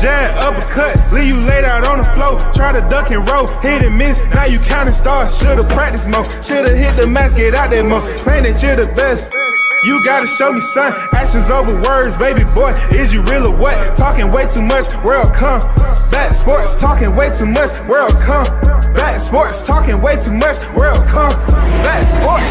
jab, uppercut, leave you laid out on the floor. Try to duck and roll, hit and miss, now you counting stars. Should've practiced more, should've hit the mask, get out that more. Claim that you're the best. You gotta show me, son. Actions over words, baby boy. Is you real or what? Talking way too much, world come. Back sports, talking way too much, world come. Back sports, talking way too much, world come. Back sports.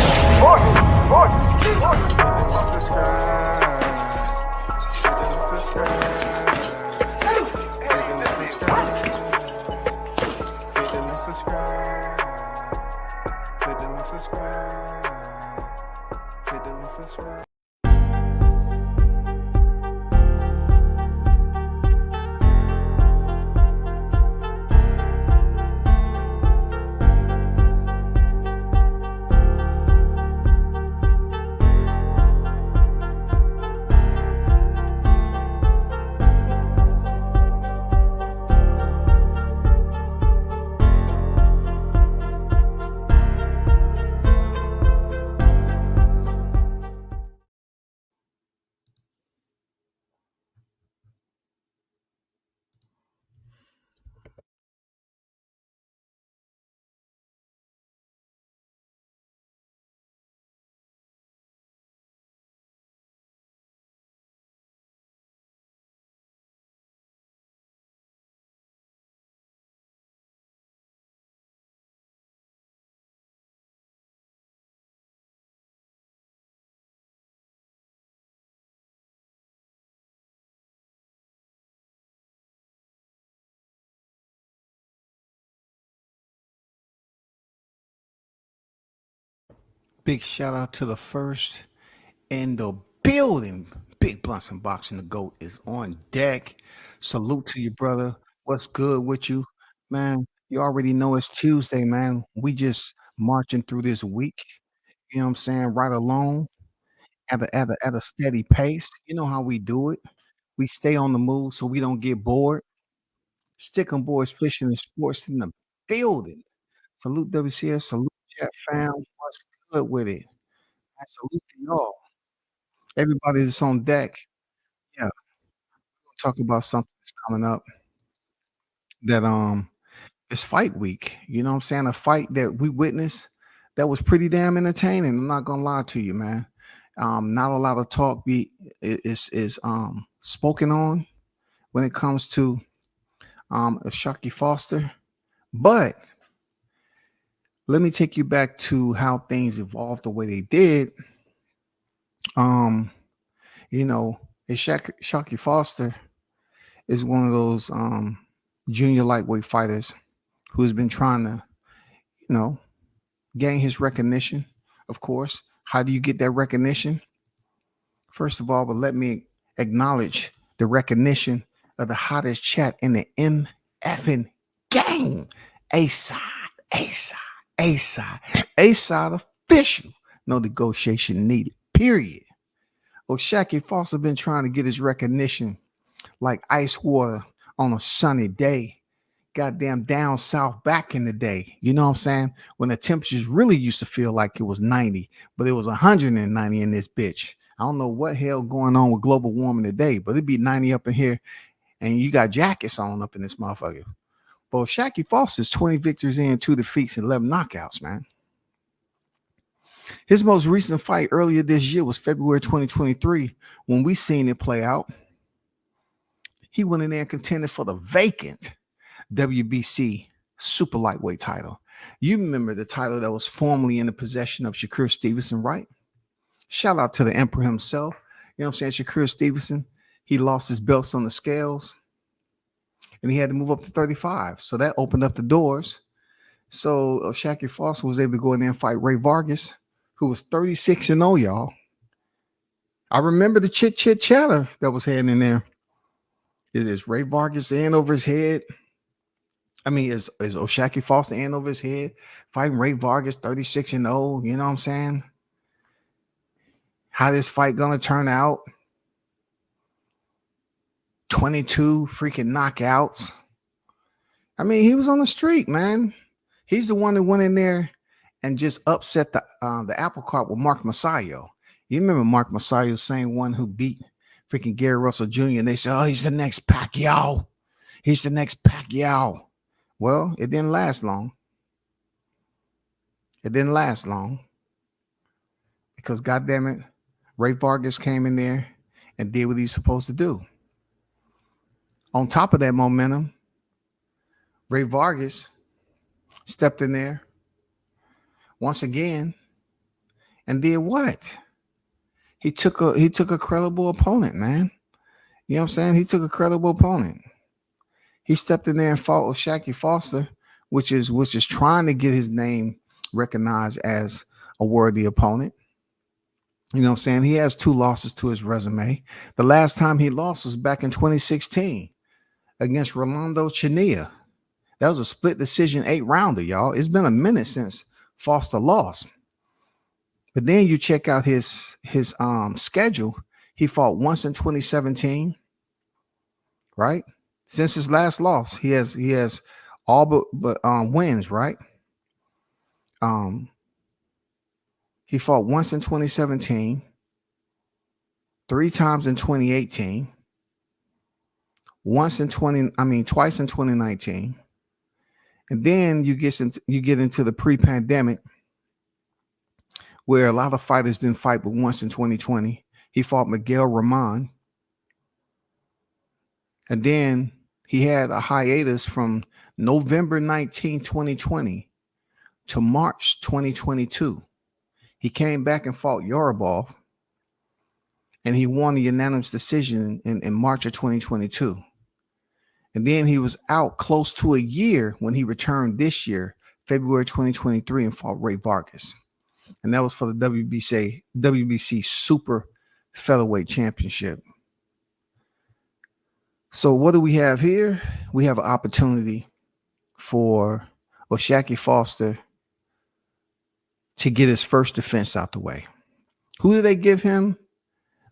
Big shout out to the first in the building. Big Blunts and Boxing. The GOAT is on deck. Salute to you, brother. What's good with you, man? You already know it's Tuesday, man. We just marching through this week. You know what I'm saying? Right along at a steady pace. You know how we do it. We stay on the move so we don't get bored. Stick 'em boys fishing and sports in the building. Salute WCS. Salute chat fam. What's good with it? I salute to y'all. Everybody that's on deck. Yeah, we'll talk about something that's coming up that it's fight week. You know what I'm saying? A fight that we witnessed that was pretty damn entertaining. I'm not gonna lie to you, man. Not a lot of talk is spoken on when it comes to Shockey Foster. But let me take you back to how things evolved the way they did. You know, Shockey Foster is one of those junior lightweight fighters who has been trying to, you know, gain his recognition, of course. How do you get that recognition? First of all, but let me acknowledge the recognition of the hottest chat in the MFing game. A-side official. No negotiation needed, period. Well, Shockey Foster been trying to get his recognition like ice water on a sunny day. Goddamn down south back in the day. You know what I'm saying? When the temperatures really used to feel like it was 90, but it was 190 in this bitch. I don't know what hell going on with global warming today, but it'd be 90 up in here and you got jackets on up in this motherfucker. But Shockey Foster's 20 victories in, 2 defeats, and 11 knockouts, man. His most recent fight earlier this year was February 2023 when we seen it play out. He went in there and contended for the vacant WBC super lightweight title. You remember the title that was formerly in the possession of Shakur Stevenson, right? Shout out to the emperor himself. You know what I'm saying? Shakur Stevenson, he lost his belts on the scales and he had to move up to 35. So that opened up the doors. So Shockey Foster was able to go in there and fight Ray Vargas, who was 36-0, y'all. I remember the chit chatter that was heading in there. It is Ray Vargas in over his head. I mean, is Shockey Foster in over his head fighting Ray Vargas 36-0? You know what I'm saying? How this fight gonna turn out? 22 freaking knockouts. I mean, he was on the streak, man. He's the one that went in there and just upset the apple cart with Mark Masayo. You remember Mark Masayo, same one who beat freaking Gary Russell Jr. and they said, oh, he's the next Pacquiao. He's the next Pacquiao. Well, it didn't last long. It didn't last long because, goddamn it, Ray Vargas came in there and did what he's supposed to do. On top of that momentum, Ray Vargas stepped in there once again and did what? He took a credible opponent, man. You know what I'm saying? He took a credible opponent. He stepped in there and fought with Shaky Foster, which is trying to get his name recognized as a worthy opponent. You know what I'm saying? He has 2 losses to his resume. The last time he lost was back in 2016 against Rolando Chinilla. That was a split decision 8-rounder, y'all. It's been a minute since Foster lost. But then you check out his schedule. He fought once in 2017, right? Since his last loss, he has all but wins, right? He fought once in 2017, 3 times in 2018, twice in 2019. And then you get into the pre-pandemic where a lot of fighters didn't fight but once in 2020. He fought Miguel Ramon. And then he had a hiatus from November 19, 2020 to March 2022. He came back and fought Yorubov, and he won a unanimous decision in March of 2022. And then he was out close to a year when he returned this year, February 2023, and fought Ray Vargas. And that was for the WBC Super Featherweight Championship. So what do we have here? We have an opportunity for Shaky Foster to get his first defense out the way. Who do they give him?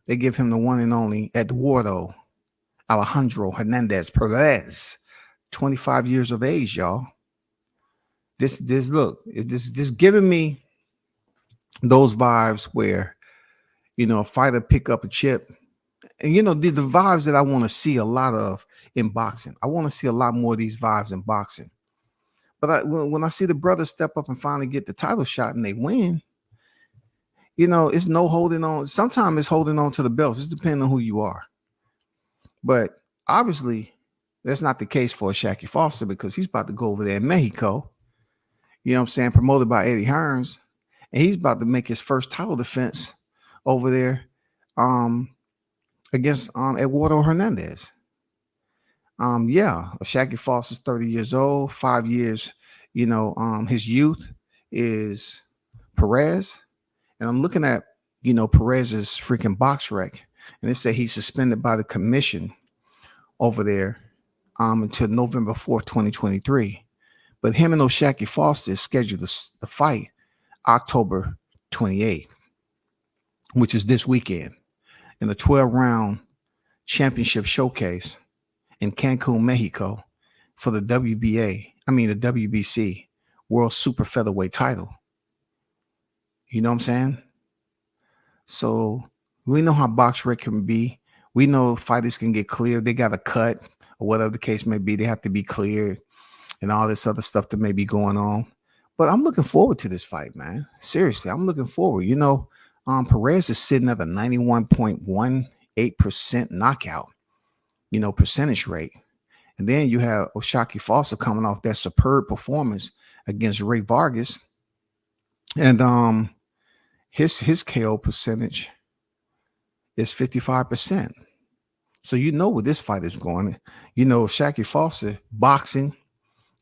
They give him the one and only Eduardo Alejandro Hernandez Perez, 25 years of age, y'all. This giving me those vibes where, a fighter pick up a chip. And, the vibes that I want to see a lot of in boxing. I want to see a lot more of these vibes in boxing. But when I see the brothers step up and finally get the title shot and they win, it's no holding on. Sometimes it's holding on to the belts. It's depending on who you are. But obviously, that's not the case for Shaky Foster because he's about to go over there in Mexico. You know what I'm saying? Promoted by Eddie Hearns. And he's about to make his first title defense over there against Eduardo Hernandez. Shaky Foster's 30 years old, 5 years, his youth is Perez. And I'm looking at, Perez's freaking box rec. And they say he's suspended by the commission over there until November 4th, 2023. But him and Shaky Foster is scheduled to fight October 28th, which is this weekend, in the 12-round championship showcase in Cancun, Mexico, for the WBC World Super Featherweight title. You know what I'm saying? So we know how box rec can be. We know fighters can get cleared. They got a cut or whatever the case may be. They have to be cleared and all this other stuff that may be going on. But I'm looking forward to this fight, man. Seriously, I'm looking forward. Perez is sitting at a 91.18% knockout, percentage rate. And then you have Shaky Foster coming off that superb performance against Ray Vargas. And his KO percentage is 55%. So where this fight is going. Shaky Foster boxing,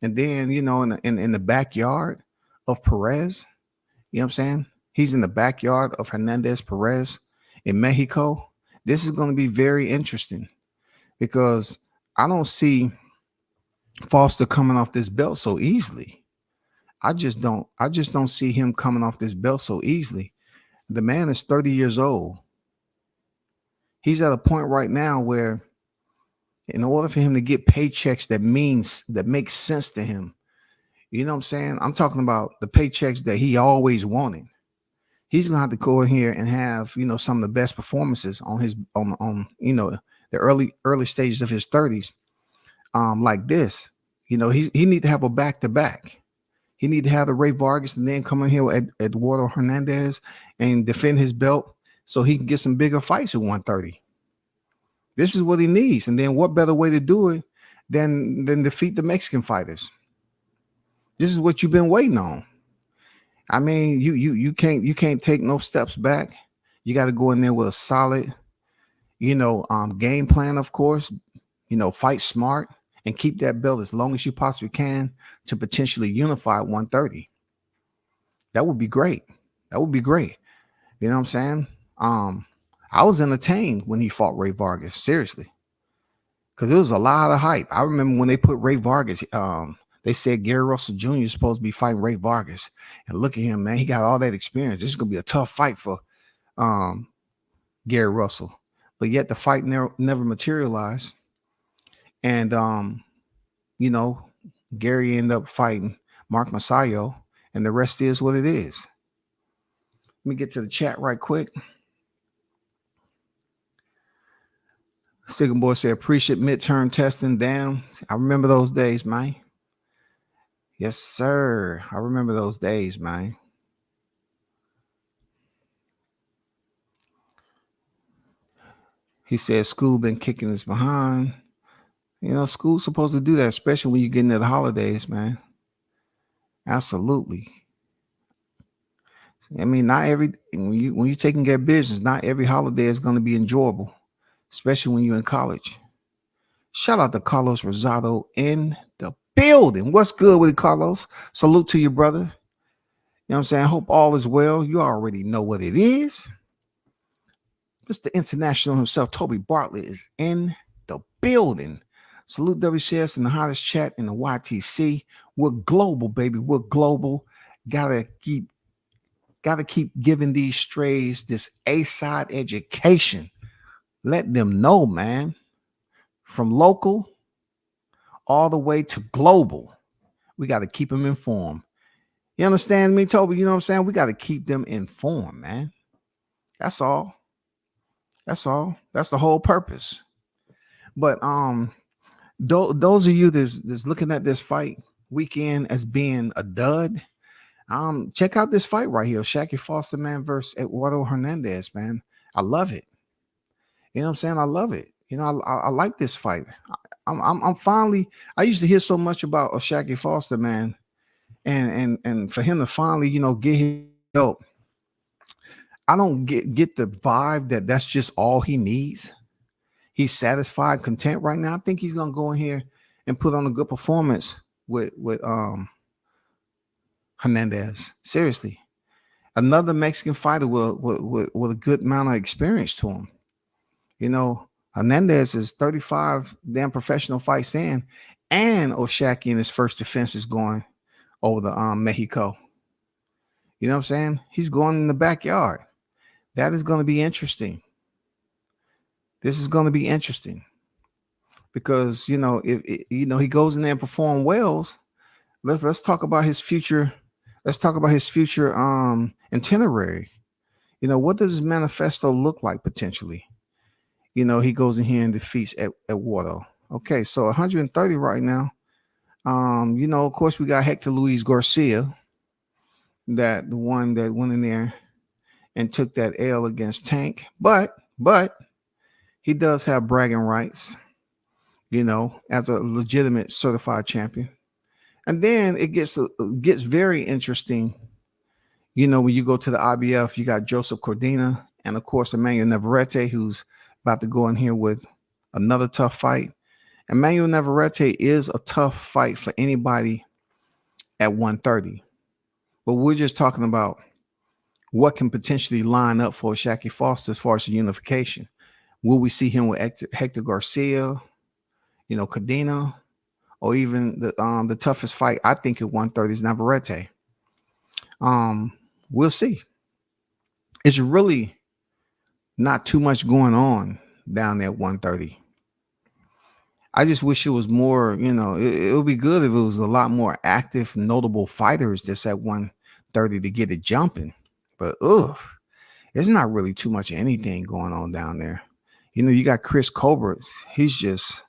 and then in the backyard of Perez. You know what I'm saying? He's in the backyard of Hernandez Perez in Mexico. This is going to be very interesting because I don't see Foster coming off this belt so easily. I just don't see him coming off this belt so easily. The man is 30 years old. He's at a point right now where in order for him to get paychecks that makes sense to him, you know what I'm saying? I'm talking about the paychecks that he always wanted. He's gonna have to go in here and have some of the best performances on the early stages of his 30s like this. He need to have a back to back. He need to have the Ray Vargas and then come in here with Eduardo Hernandez and defend his belt so he can get some bigger fights at 130. This is what he needs. And then what better way to do it than defeat the Mexican fighters? This is what you've been waiting on. I mean, you can't take no steps back. You got to go in there with a solid, game plan, of course. Fight smart and keep that belt as long as you possibly can to potentially unify 130. That would be great. That would be great. You know what I'm saying? I was entertained when he fought Ray Vargas, seriously, because it was a lot of hype. I remember when they put Ray Vargas, they said Gary Russell Jr. is supposed to be fighting Ray Vargas. And look at him, man. He got all that experience. This is going to be a tough fight for Gary Russell. But yet the fight never materialized. And, Gary ended up fighting Mark Masayo. And the rest is what it is. Let me get to the chat right quick. Second boy said, appreciate midterm testing. Damn, I remember those days, man. Yes, sir. I remember those days, man. He said school been kicking us behind. School's supposed to do that, especially when you get into the holidays, man. Absolutely. I mean, not every when you're taking care of business, not every holiday is going to be enjoyable, especially when you're in college. Shout out to Carlos Rosado in the building. What's good with it, Carlos? Salute to you, brother. You know what I'm saying? Hope all is well. You already know what it is. Mr. International himself, Toby Bartlett, is in the building. Salute WCS in the hottest chat in the YTC. We're global, baby. We're global. Gotta keep giving these strays this A-side education. Let them know, man. From local all the way to global. We got to keep them informed. You understand me, Toby? You know what I'm saying? We got to keep them informed, man. That's all. That's all. That's the whole purpose. But those of you that's looking at this fight weekend as being a dud, check out this fight right here, Shaky Foster, man, versus Eduardo Hernandez, man. I love it. You know what I'm saying? I love it. I like this fight. I'm finally. I used to hear so much about Shaky Foster, man, and for him to finally, get his help. I don't get the vibe that that's just all he needs. He's satisfied, content right now. I think he's gonna go in here and put on a good performance with Hernandez. Seriously, another Mexican fighter with a good amount of experience to him. Hernandez is 35 damn professional fights in, and Oshaki in his first defense is going over the Mexico. You know what I'm saying? He's going in the backyard. That is going to be interesting. This is going to be interesting because if he goes in there and perform well, let's talk about his future. Let's talk about his future itinerary. What does his manifesto look like potentially? He goes in here and defeats Eduardo. Okay, so 130 right now. Of course, we got Hector Luis Garcia, the one that went in there and took that L against Tank. But he does have bragging rights, as a legitimate certified champion. And then it gets very interesting. When you go to the IBF, you got Joseph Cordina and, of course, Emmanuel Navarrete, who's about to go in here with another tough fight. Emmanuel Navarrete is a tough fight for anybody at 130. But we're just talking about what can potentially line up for Shaky Foster as far as the unification. Will we see him with Hector Garcia, Cordina, or even the toughest fight I think at 130 is Navarrete? We'll see. It's really not too much going on down there at 130. I just wish it was more, it would be good if it was a lot more active, notable fighters that's at 130 to get it jumping. But there's not really too much of anything going on down there. You got Chris Colbert. He's just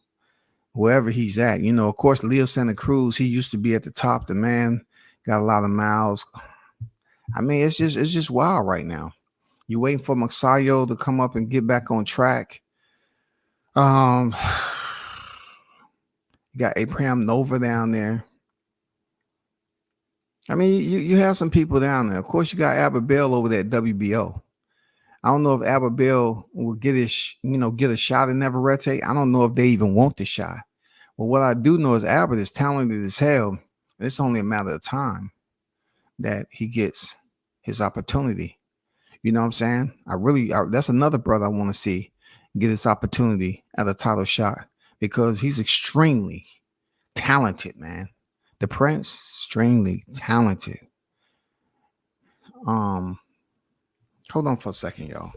wherever he's at. Of course, Leo Santa Cruz, he used to be at the top. The man got a lot of miles. I mean, it's just wild right now. You waiting for Masayo to come up and get back on track. Um, you got Abraham Nova down there. I mean, you have some people down there. Of course, you got Albert Bell over there at WBO. I don't know if Albert Bell will get get a shot in Navarrete. I don't know if they even want the shot. But what I do know is Albert is talented as hell. It's only a matter of time that he gets his opportunity. You know what I'm saying? That's another brother I want to see get his opportunity at a title shot because he's extremely talented, man. The Prince, extremely talented. Hold on for a second, y'all.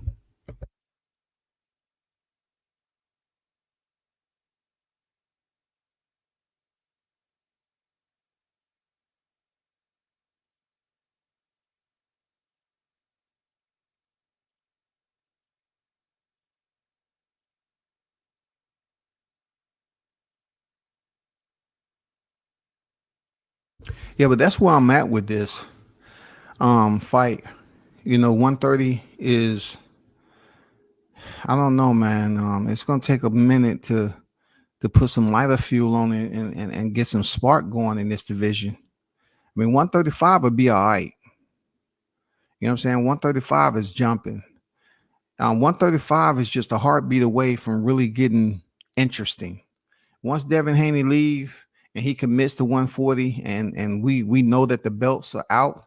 Yeah, but that's where I'm at with this fight. 130 is, I don't know, man. It's gonna take a minute to put some lighter fuel on it and get some spark going in this division. I mean, 135 would be all right. You know what I'm saying? 135 is jumping. 135 is just a heartbeat away from really getting interesting. Once Devin Haney leave and he commits to 140, and we know that the belts are out,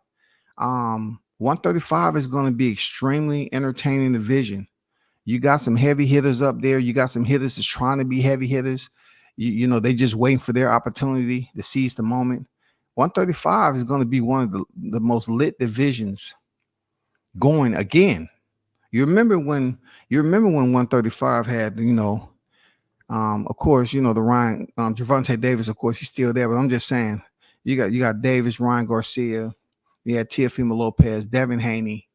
135 is going to be extremely entertaining division. You got some heavy hitters up there. You got some hitters that's trying to be heavy hitters. They just waiting for their opportunity to seize the moment. 135 is going to be one of the most lit divisions going again. You remember when 135 had, of course, the Ryan, Gervonta Davis, of course, he's still there, but I'm just saying, you got Davis, Ryan Garcia, you had Teofimo Lopez, Devin Haney.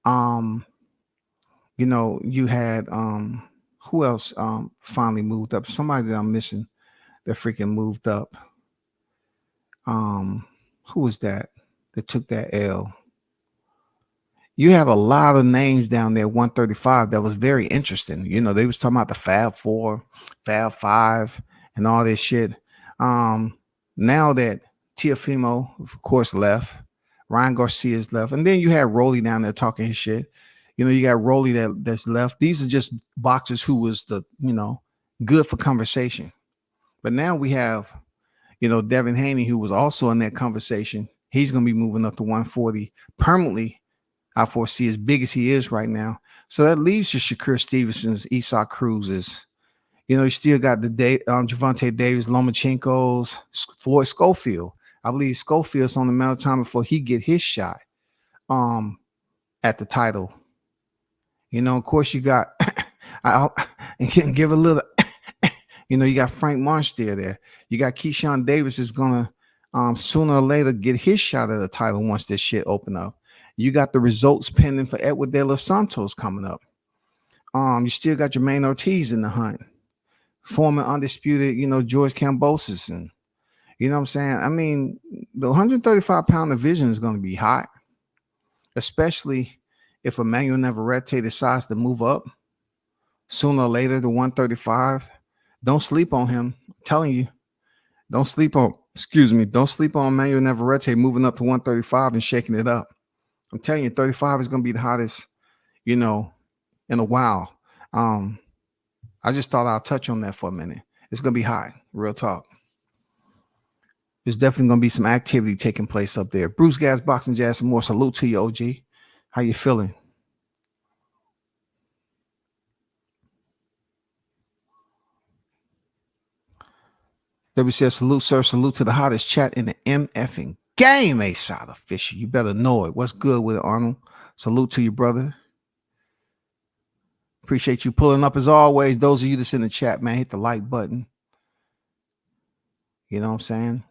You had who else finally moved up? Somebody that I'm missing that freaking moved up. Who was that took that L? You have a lot of names down there, 135, that was very interesting. They was talking about the Fab Four, Fab Five, and all this shit. Now that Teofimo, of course, left, Ryan Garcia's left, and then you had Rolly down there talking his shit. You got Rolly that's left. These are just boxers who was good for conversation. But now we have, Devin Haney, who was also in that conversation. He's going to be moving up to 140 permanently. I foresee as big as he is right now. So that leaves you Shakur Stevenson's, Isak Cruz's. You still got the Gervonta Davis, Lomachenko's, Floyd Schofield. I believe Schofield's on the amount of time before he get his shot at the title. Of course, you got and can give a little. You got Frank Marsh there. You got Keyshawn Davis is gonna sooner or later get his shot at the title once this shit open up. You got the results pending for Edward De Los Santos coming up. You still got Jermaine Ortiz in the hunt. Former undisputed, George Kambosos. And you know what I'm saying? I mean, the 135-pound division is going to be hot, especially if Emmanuel Navarrete decides to move up sooner or later to 135. Don't sleep on him. I'm telling you, don't sleep on Emmanuel Navarrete moving up to 135 and shaking it up. I'm telling you, 35 is going to be the hottest, in a while. I just thought I'll touch on that for a minute. It's going to be hot. Real talk. There's definitely going to be some activity taking place up there. Bruce Gas, Boxing Jazz, some more. Salute to you, OG. How you feeling? W says, salute, sir. Salute to the hottest chat in the MFing game, A-Side Official. You better know it. What's good with it, Arnold? Salute to you, brother. Appreciate you pulling up as always. Those of you that's in the chat, man, hit the like button. You know what I'm saying?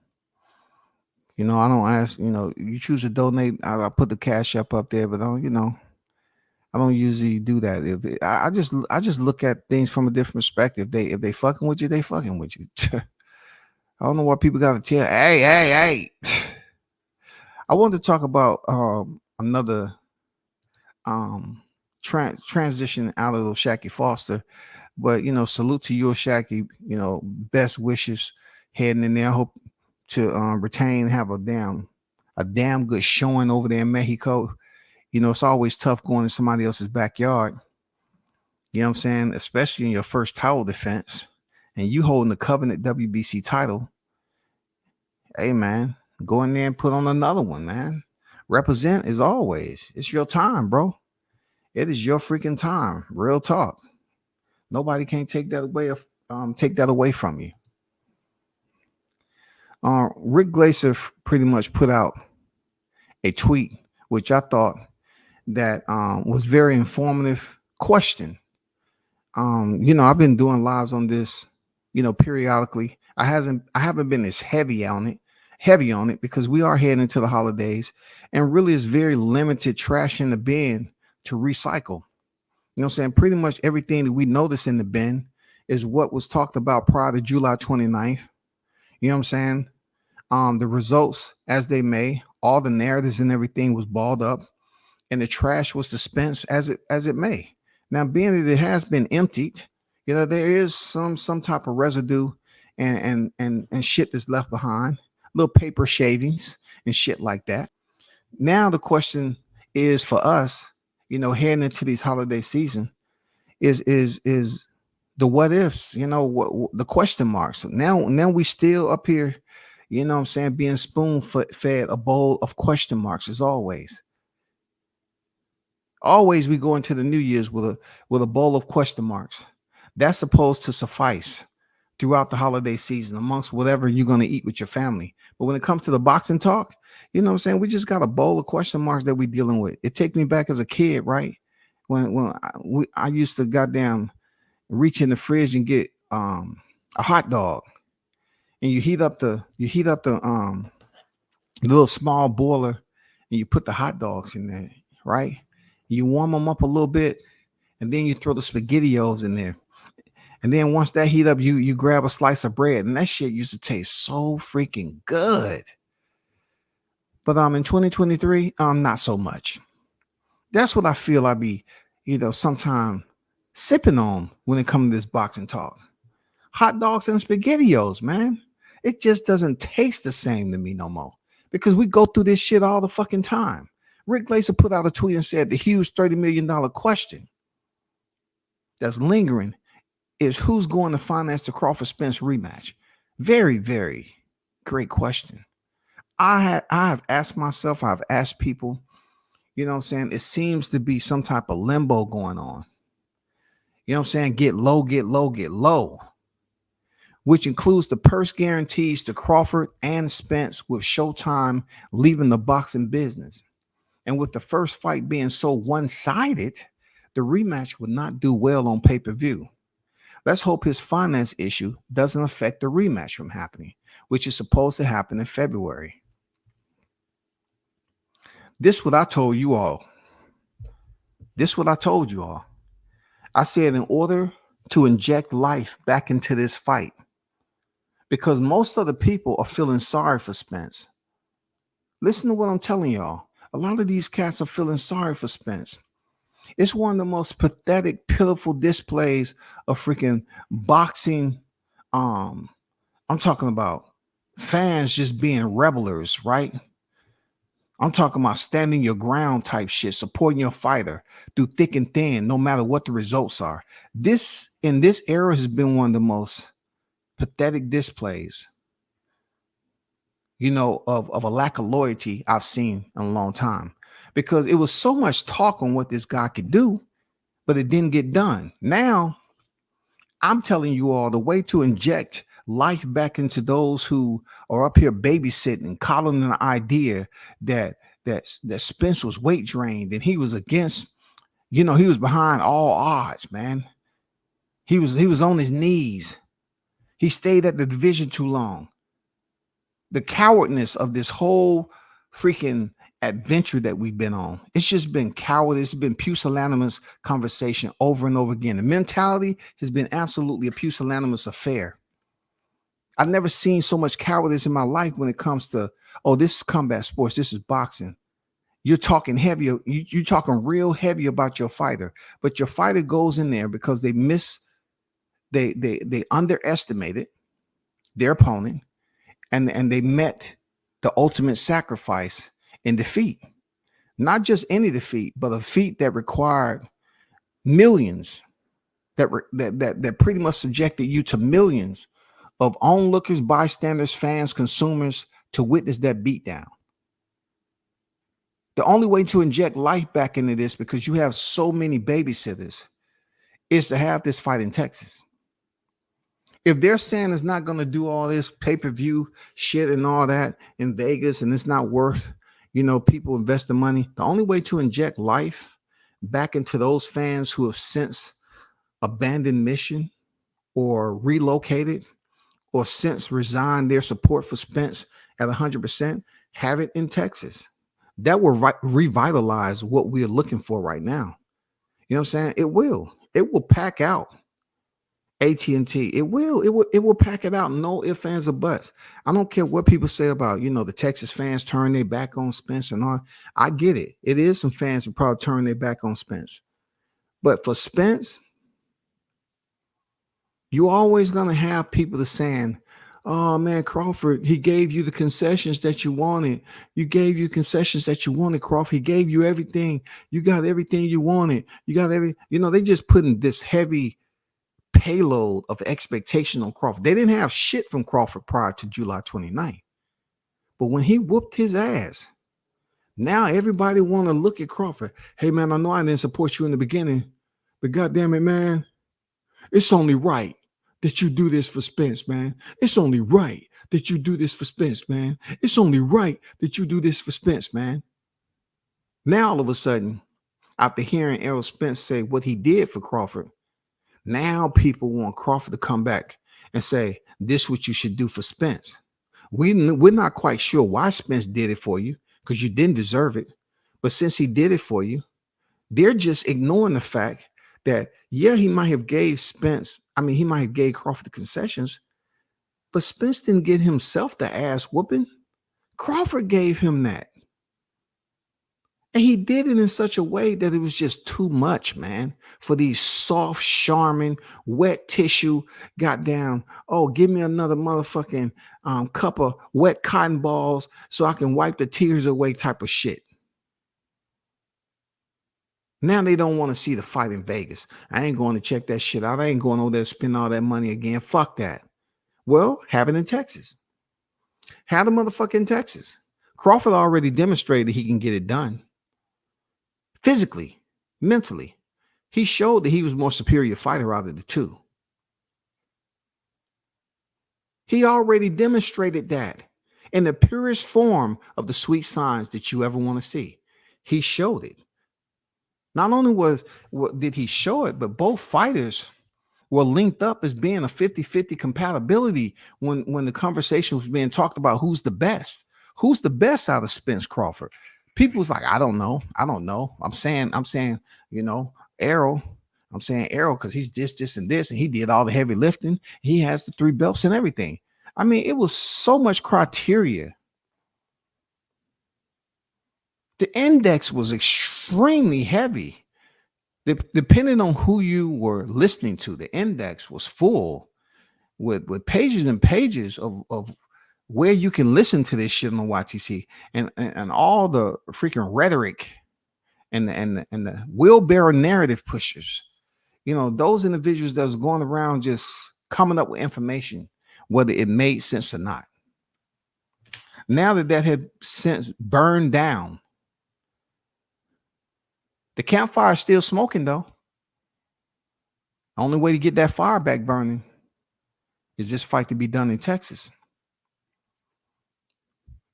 I don't ask, you choose to donate. I put the cash up there, but I don't, I don't usually do that. I just look at things from a different perspective. If they fucking with you, they fucking with you. I don't know why people got to tell. Hey. I wanted to talk about another transition out of Shaqy Foster, but salute to you, Shaqy. Best wishes heading in there. I hope to retain, have a damn good showing over there in Mexico. It's always tough going in somebody else's backyard. You know what I'm saying? Especially in your first title defense, and you holding the covenant WBC title. Hey man, go in there and put on another one, man. Represent as always. It's your time, bro. It is your freaking time. Real talk. Nobody can take that away from you. Rick Glaser pretty much put out a tweet, which I thought that was very informative question. I've been doing lives on this, periodically. I haven't been as heavy on it because we are heading into the holidays, and really it's very limited trash in the bin to recycle. You know what I'm saying? Pretty much everything that we notice in the bin is what was talked about prior to July 29th. You know what I'm saying? The results as they may, all the narratives and everything was balled up, and the trash was dispensed as it may. Now, being that it has been emptied, there is some type of residue and shit that's left behind, little paper shavings and shit like that. Now the question is for us, heading into these holiday season, is the what ifs, what the question marks. Now we still up here, what I'm saying, being spoon fed a bowl of question marks as always. Always we go into the New Year's with a bowl of question marks. That's supposed to suffice throughout the holiday season amongst whatever you're going to eat with your family. But when it comes to the boxing talk, what I'm saying, we just got a bowl of question marks that we're dealing with. It takes me back as a kid, right? When I used to goddamn reach in the fridge and get a hot dog, and you heat up the little small boiler, and you put the hot dogs in there, right? You warm them up a little bit, and then you throw the SpaghettiOs in there. And then once that heat up, you grab a slice of bread, and that shit used to taste so freaking good. But in 2023, not so much. That's what I feel I be, sometime sipping on when it comes to this boxing talk. Hot dogs and SpaghettiOs, man. It just doesn't taste the same to me no more because we go through this shit all the fucking time. Rick Glaser put out a tweet and said the huge $30 million question that's lingering is who's going to finance the Crawford Spence rematch. Very, very great question. I have asked myself, I've asked people, what I'm saying? It seems to be some type of limbo going on. You know what I'm saying? Get low, get low, get low, which includes the purse guarantees to Crawford and Spence, with Showtime leaving the boxing business. And with the first fight being so one-sided, the rematch would not do well on pay-per-view. Let's hope his finance issue doesn't affect the rematch from happening, which is supposed to happen in February. This what I told you all. I said in order to inject life back into this fight, because most of the people are feeling sorry for Spence. Listen to what I'm telling y'all. A lot of these cats are feeling sorry for Spence. It's one of the most pathetic, pitiful displays of freaking boxing. I'm talking about fans just being rebellers, right? I'm talking about standing your ground type shit, supporting your fighter through thick and thin, no matter what the results are. This in this era has been one of the most pathetic displays, of a lack of loyalty I've seen in a long time, because it was so much talk on what this guy could do, but it didn't get done. Now, I'm telling you all the way to inject life back into those who are up here babysitting and coddling the idea that Spence was weight drained and he was against, he was behind all odds, man. He was on his knees. He stayed at the division too long. The cowardness of this whole freaking adventure that we've been on. It's just been cowardice. It's been pusillanimous conversation over and over again. The mentality has been absolutely a pusillanimous affair. I've never seen so much cowardice in my life when it comes to, oh, this is combat sports, this is boxing. You're talking heavy, you're talking real heavy about your fighter, but your fighter goes in there because they underestimated their opponent, and they met the ultimate sacrifice in defeat. Not just any defeat, but a defeat that required millions, that pretty much subjected you to millions of onlookers, bystanders, fans, consumers to witness that beatdown. The only way to inject life back into this, because you have so many babysitters, is to have this fight in Texas. If they're saying it's not going to do all this pay-per-view shit and all that in Vegas, and it's not worth, people invest the money, the only way to inject life back into those fans who have since abandoned mission or relocated or since resigned their support for Spence at 100%, have it in Texas. That will revitalize what we're looking for right now. You know what I'm saying? It will pack out AT&T. It will pack it out. No ifs, ands, or buts. I don't care what people say about, the Texas fans turn their back on Spence and all. I get it. It is some fans that probably turn their back on Spence. But for Spence, you're always going to have people that saying, oh man, Crawford, he gave you the concessions that you wanted. You gave you concessions that you wanted, Crawford. He gave you everything. You got everything you wanted. You got they just putting this heavy payload of expectation on Crawford. They didn't have shit from Crawford prior to July 29th. But when he whooped his ass, now everybody want to look at Crawford. Hey man, I know I didn't support you in the beginning, but goddamn it, man, it's only right that you do this for Spence, man. It's only right that you do this for Spence, man. It's only right that you do this for Spence, man. Now, all of a sudden, after hearing Errol Spence say what he did for Crawford, now people want Crawford to come back and say, this is what you should do for Spence. We're not quite sure why Spence did it for you, because you didn't deserve it. But since he did it for you, they're just ignoring the fact that, yeah, he might have gave Crawford the concessions, but Spence didn't get himself the ass whooping. Crawford gave him that. And he did it in such a way that it was just too much, man, for these soft, charming, wet tissue, goddamn, oh, give me another motherfucking cup of wet cotton balls so I can wipe the tears away type of shit. Now they don't want to see the fight in Vegas. I ain't going to check that shit out. I ain't going over there to spend all that money again. Fuck that. Well, have it in Texas. Have the motherfucker in Texas. Crawford already demonstrated he can get it done. Physically, mentally. He showed that he was more superior fighter out of the two. He already demonstrated that in the purest form of the sweet signs that you ever want to see. He showed it. Not only did he show it, but both fighters were linked up as being a 50-50 compatibility when the conversation was being talked about who's the best. Who's the best out of Spence Crawford? People was like, I don't know. I'm saying, Errol. I'm saying Errol because he's this, and this, and he did all the heavy lifting. He has the 3 belts and everything. I mean, it was so much criteria. The index was extremely heavy. Depending on who you were listening to, the index was full with pages and pages of where you can listen to this shit on the YTC and all the freaking rhetoric and the wheelbarrow narrative pushers. Those individuals that was going around just coming up with information, whether it made sense or not. Now that had since burned down, the campfire is still smoking, though. Only way to get that fire back burning is this fight to be done in Texas.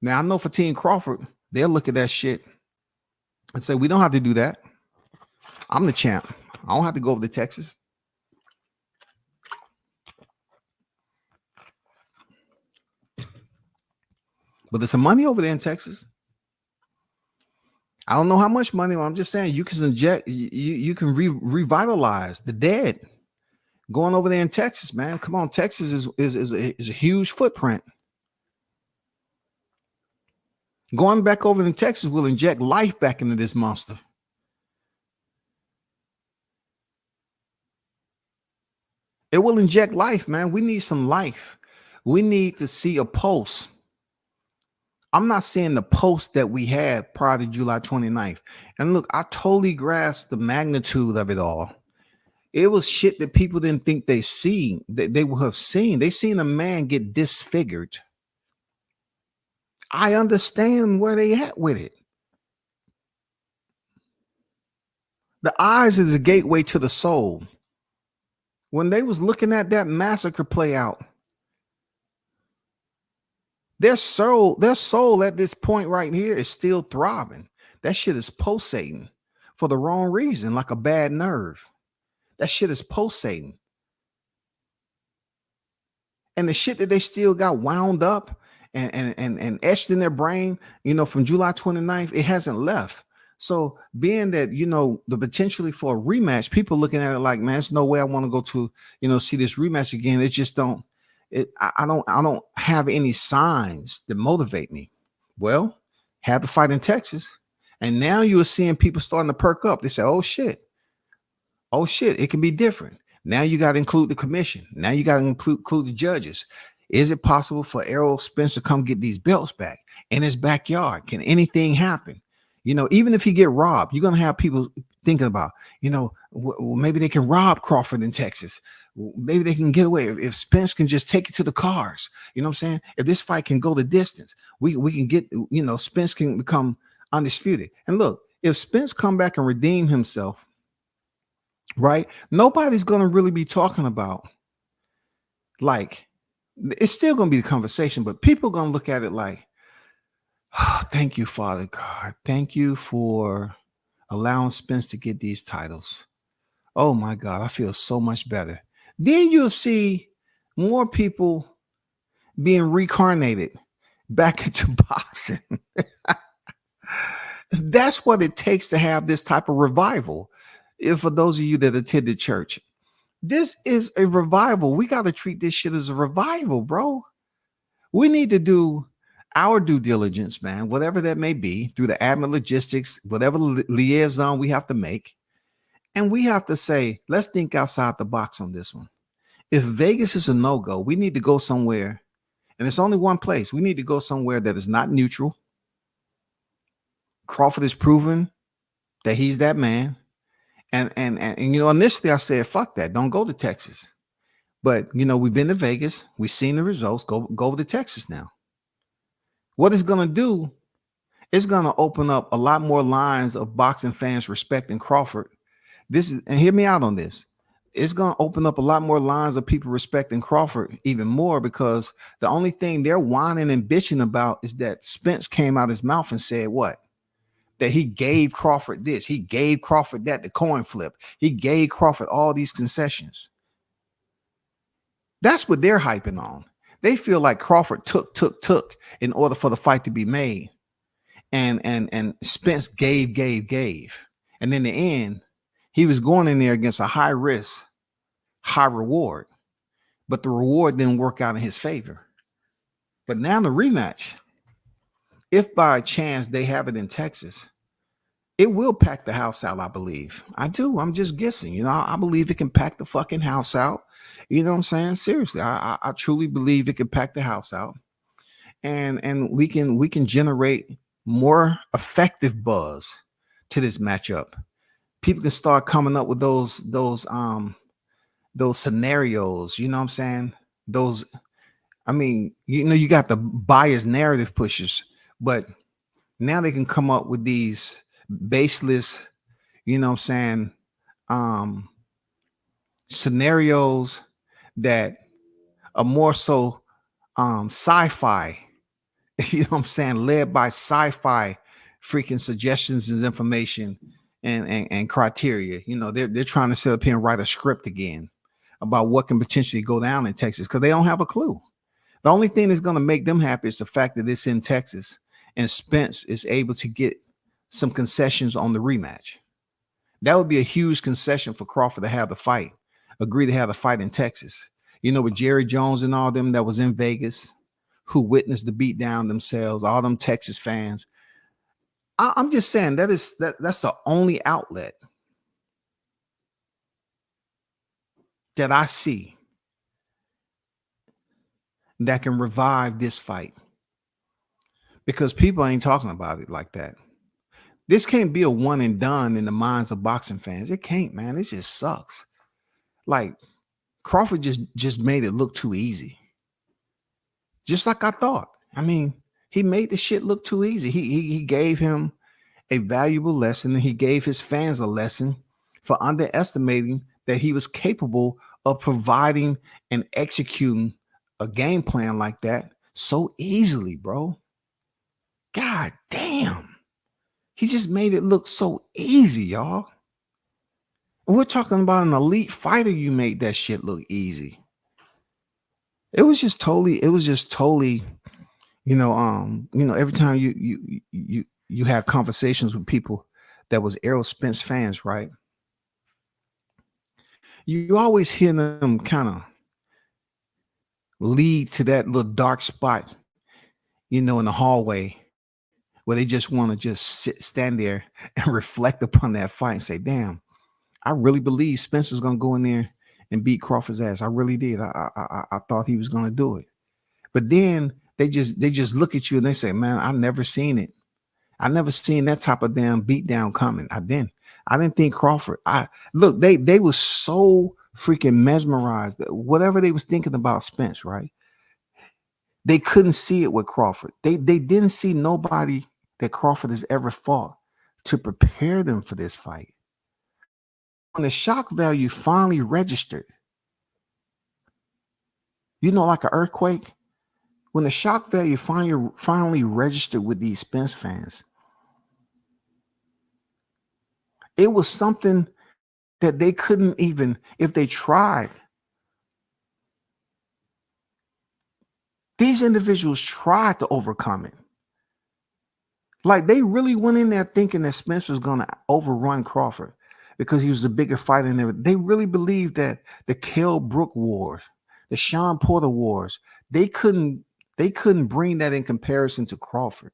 Now, I know for Team Crawford, they'll look at that shit and say, we don't have to do that. I'm the champ. I don't have to go over to Texas. But there's some money over there in Texas. I don't know how much money. I'm just saying you can inject, you can revitalize the dead. Going over there in Texas, man. Come on, Texas is a huge footprint. Going back over in Texas will inject life back into this monster. It will inject life, man. We need some life. We need to see a pulse. I'm not seeing the pulse that we had prior to July 29th. And look, I totally grasp the magnitude of it all. It was shit that people didn't think they would have seen. They seen a man get disfigured. I understand where they at with it. The eyes is the gateway to the soul. When they was looking at that massacre play out, their soul at this point right here is still throbbing. That shit is pulsating for the wrong reason, like a bad nerve. That shit is pulsating. And the shit that they still got wound up and etched in their brain, from July 29th, it hasn't left. So being that, the potentially for a rematch, people looking at it like, man, there's no way I want to go to, see this rematch again. It just I don't have any signs that motivate me. Well, have the fight in Texas. And now you're seeing people starting to perk up. They say, oh shit, it can be different. Now you got to include the commission. Now you got to include the judges. Is it possible for Errol Spence to come get these belts back in his backyard? Can anything happen? Even if he get robbed, you're going to have people thinking about, maybe they can rob Crawford in Texas. Maybe they can get away. If Spence can just take it to the cars, you know what I'm saying? If this fight can go the distance, we can get, Spence can become undisputed. And look, if Spence come back and redeem himself, right? Nobody's going to really be talking about, like, it's still going to be the conversation, but people are going to look at it like, oh, thank you, Father God. Thank you for allowing Spence to get these titles. Oh my God, I feel so much better. Then you'll see more people being reincarnated back into boxing. That's what it takes to have this type of revival. If for those of you that attended church, this is a revival. We got to treat this shit as a revival, bro. We need to do our due diligence, man, whatever that may be, through the admin logistics, whatever liaison we have to make. And we have to say, let's think outside the box on this one. If Vegas is a no-go, we need to go somewhere, and it's only one place. We need to go somewhere that is not neutral. Crawford has proven that he's that man. And initially I said, fuck that. Don't go to Texas. But, we've been to Vegas. We've seen the results. Go over to Texas now. What it's going to do, it's going to open up a lot more lines of boxing fans respecting Crawford. And hear me out on this. It's going to open up a lot more lines of people respecting Crawford even more, because the only thing they're whining and bitching about is that Spence came out his mouth and said what? That he gave Crawford this, he gave Crawford that, the coin flip. He gave Crawford all these concessions. That's what they're hyping on. They feel like Crawford took in order for the fight to be made. And Spence gave. And in the end, he was going in there against a high risk, high reward. But the reward didn't work out in his favor. But now the rematch, if by chance they have it in Texas, it will pack the house out, I believe. I do. I'm just guessing. I believe it can pack the fucking house out. You know what I'm saying? Seriously, I truly believe it can pack the house out. And we can generate more effective buzz to this matchup. People can start coming up with those scenarios. You know what I'm saying? You got the biased narrative pushers, but now they can come up with these baseless, scenarios that are more so sci-fi, led by sci-fi freaking suggestions and information and criteria. They're trying to sit up here and write a script again about what can potentially go down in Texas, because they don't have a clue. The only thing that's going to make them happy is the fact that it's in Texas and Spence is able to get some concessions on the rematch. That would be a huge concession for Crawford to have the fight, agree to have the fight in Texas. With Jerry Jones and all them that was in Vegas, who witnessed the beatdown themselves, all them Texas fans. I'm just saying that's the only outlet that I see that can revive this fight, because people ain't talking about it like that. This can't be a one and done in the minds of boxing fans. It can't, man. It just sucks. Like, Crawford just made it look too easy. Just like I thought. I mean, he made the shit look too easy. He gave him a valuable lesson, and he gave his fans a lesson for underestimating that he was capable of providing and executing a game plan like that so easily, bro. God damn. He just made it look so easy, y'all. We're talking about an elite fighter. You made that shit look easy. It was just totally, every time you have conversations with people that was Errol Spence fans, right? You always hear them kind of lead to that little dark spot, in the hallway, where they just want to just stand there and reflect upon that fight and say, damn, I really believe Spencer's going to go in there and beat Crawford's ass. I really did. I thought he was going to do it. But then they just look at you and they say, man, I've never seen it. I never seen that type of damn beatdown coming. I didn't think Crawford. They were so freaking mesmerized that whatever they was thinking about Spence, right? They couldn't see it with Crawford. They didn't see nobody that Crawford has ever fought to prepare them for this fight. When the shock value finally registered, like an earthquake, when the shock value finally registered with these Spence fans, it was something that they couldn't even, if they tried. These individuals tried to overcome it. Like, they really went in there thinking that Spence was going to overrun Crawford because he was the bigger fighter than ever. They really believed that the Kell Brook Wars, the Sean Porter Wars, they couldn't bring that in comparison to Crawford,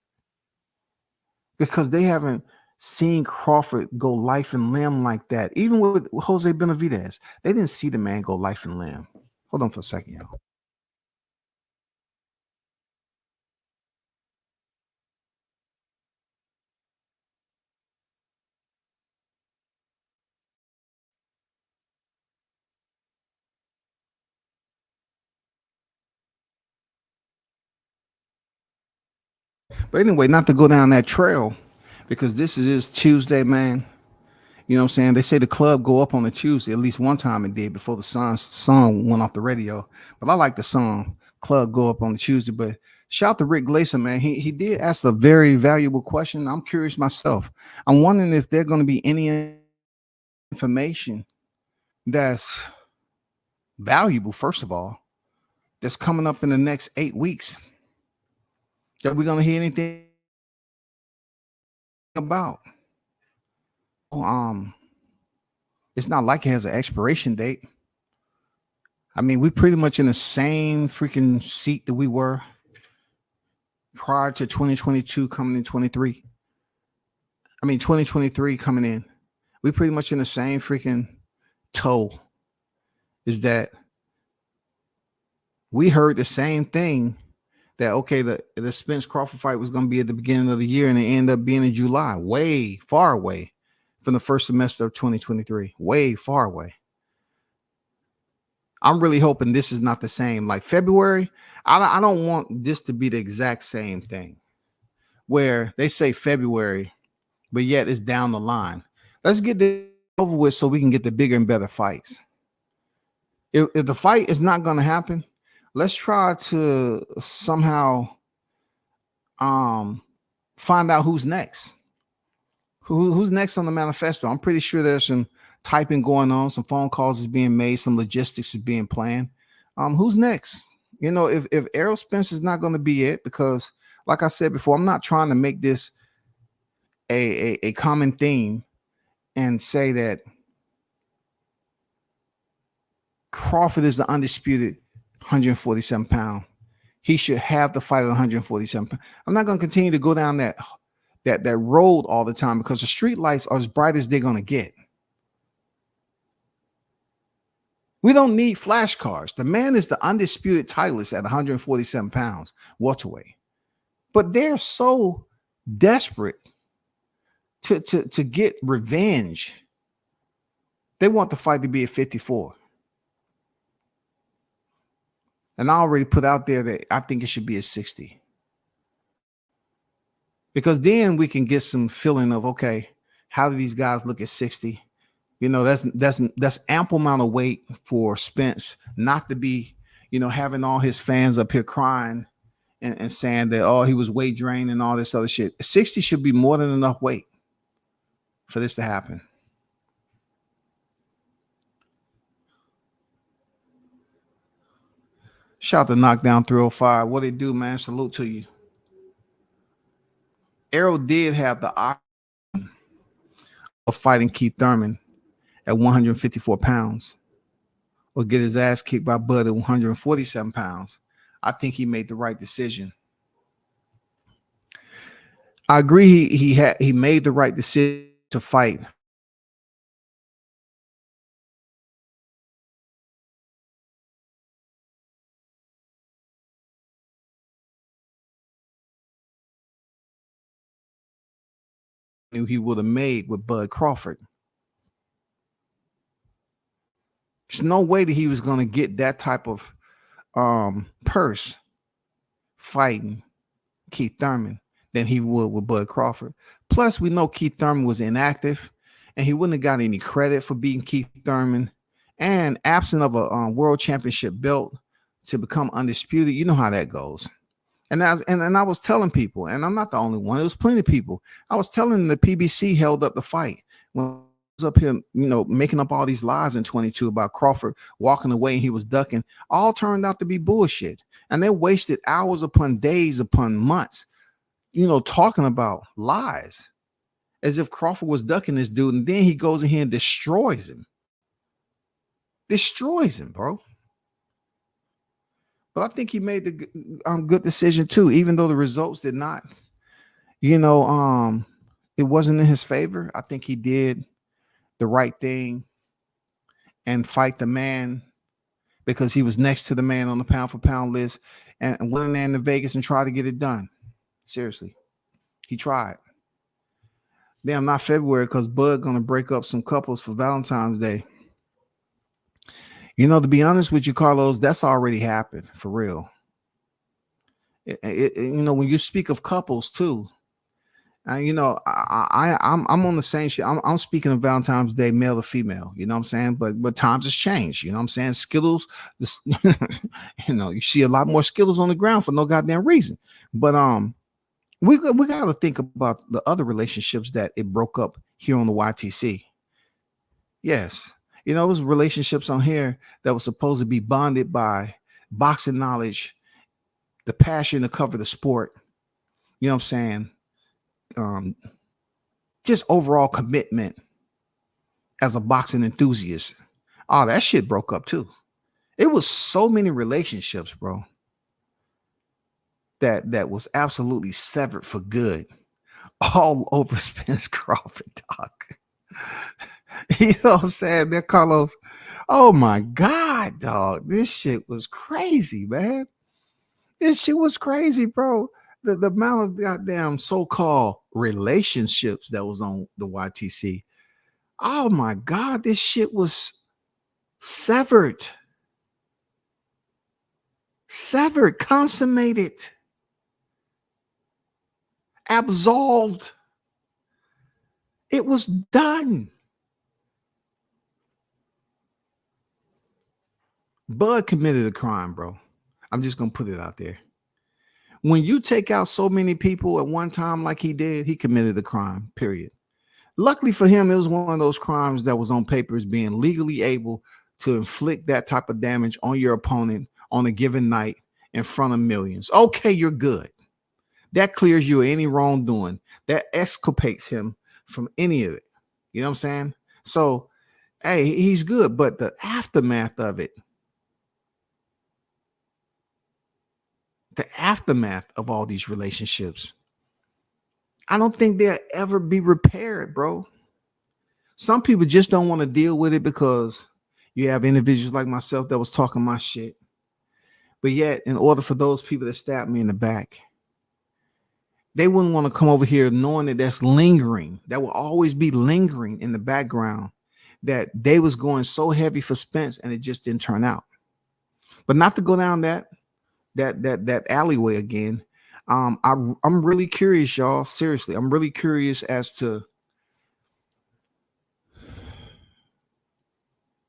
because they haven't seen Crawford go life and limb like that. Even with Jose Benavidez, they didn't see the man go life and limb. Hold on for a second, y'all. But anyway, not to go down that trail, because this is Tuesday, man. You know what I'm saying? They say the club go up on a Tuesday. At least one time it did before the song went off the radio. But I like the song Club Go Up on the Tuesday. But shout out to Rick Glaser, man. He did ask a very valuable question. I'm curious myself. I'm wondering if there's going to be any information that's valuable, first of all, that's coming up in the next 8 weeks that we're going to hear anything about. It's not like it has an expiration date. I mean, we're pretty much in the same freaking seat that we were prior to 2022 coming in 23. I mean, 2023 coming in. We're pretty much in the same freaking toe. Is that we heard the same thing, that, okay, the Spence Crawford fight was going to be at the beginning of the year, and it ended up being in July, way far away from the first semester of 2023, way far away. I'm really hoping this is not the same. Like February, I don't want this to be the exact same thing where they say February, but yet it's down the line. Let's get this over with so we can get the bigger and better fights. If the fight is not going to happen, let's try to somehow find out who's next. Who's next on the manifesto? I'm pretty sure there's some typing going on, some phone calls is being made, some logistics is being planned. Who's next? If Errol Spence is not going to be it, because like I said before, I'm not trying to make this a common theme and say that Crawford is the undisputed 147 pound. He should have the fight at 147 pounds. I'm not going to continue to go down that road all the time because the street lights are as bright as they're going to get. We don't need flashcards. The man is the undisputed titleist at 147 pounds, welterweight. But they're so desperate to get revenge. They want the fight to be at 54. And I already put out there that I think it should be at 60. Because then we can get some feeling of, okay, how do these guys look at 60? You know, that's ample amount of weight for Spence not to be, you know, having all his fans up here crying and saying that, oh, he was weight drained and all this other shit. 60 should be more than enough weight for this to happen. Shout out to Knockdown 305. What they do, man? Salute to you. Arrow did have the option of fighting Keith Thurman at 154 pounds or get his ass kicked by Bud at 147 pounds. I think he made the right decision. I agree he made the right decision to fight. He would have made with Bud Crawford. There's no way that he was going to get that type of purse fighting Keith Thurman than he would with Bud Crawford. Plus, we know Keith Thurman was inactive, and he wouldn't have got any credit for beating Keith Thurman. And absent of a world championship belt to become undisputed, you know how that goes. And I was telling people, and I'm not the only one. There was plenty of people. I was telling them the PBC held up the fight when I was up here, you know, making up all these lies in 22 about Crawford walking away and he was ducking. All turned out to be bullshit. And they wasted hours upon days upon months, you know, talking about lies as if Crawford was ducking this dude. And then he goes in here and destroys him. Destroys him, bro. But I think he made the good decision too, even though the results did not, you know, it wasn't in his favor. I think he did the right thing and fight the man because he was next to the man on the pound for pound list and went in there into Vegas and tried to get it done. Seriously, he tried. Damn, not February because Bud gonna break up some couples for Valentine's Day. You know, to be honest with you, Carlos, that's already happened for real. You know, when you speak of couples too, you know, I'm on the same shit. I'm speaking of Valentine's Day, male or female. You know what I'm saying? But times has changed. You know what I'm saying? Skittles, you know, you see a lot more Skittles on the ground for no goddamn reason. But we got to think about the other relationships that it broke up here on the YTC. Yes. You know, it was relationships on here that was supposed to be bonded by boxing knowledge, the passion to cover the sport. You know what I'm saying? Just overall commitment as a boxing enthusiast. Oh, that shit broke up too. It was so many relationships, bro, that was absolutely severed for good all over Spence Crawford, dog. You know what I'm saying? There, Carlos. Oh my God, dog. This shit was crazy, man. This shit was crazy, bro. The amount of goddamn so-called relationships that was on the YTC. Oh my God, this shit was severed. Severed, consummated, absolved. It was done. Bud committed a crime, bro. I'm just going to put it out there. When you take out so many people at one time like he did, he committed a crime, period. Luckily for him, it was one of those crimes that was on papers, being legally able to inflict that type of damage on your opponent on a given night in front of millions. Okay, you're good. That clears you of any wrongdoing. That exculpates him from any of it. You know what I'm saying? So, hey, he's good, but the aftermath of it, the aftermath of all these relationships, I don't think they'll ever be repaired, bro. Some people just don't want to deal with it because you have individuals like myself that was talking my shit. But yet, in order for those people that stabbed me in the back, they wouldn't want to come over here knowing that that's lingering. That will always be lingering in the background. That they was going so heavy for Spence and it just didn't turn out. But not to go down that alleyway again. I'm really curious, y'all. Seriously, I'm really curious as to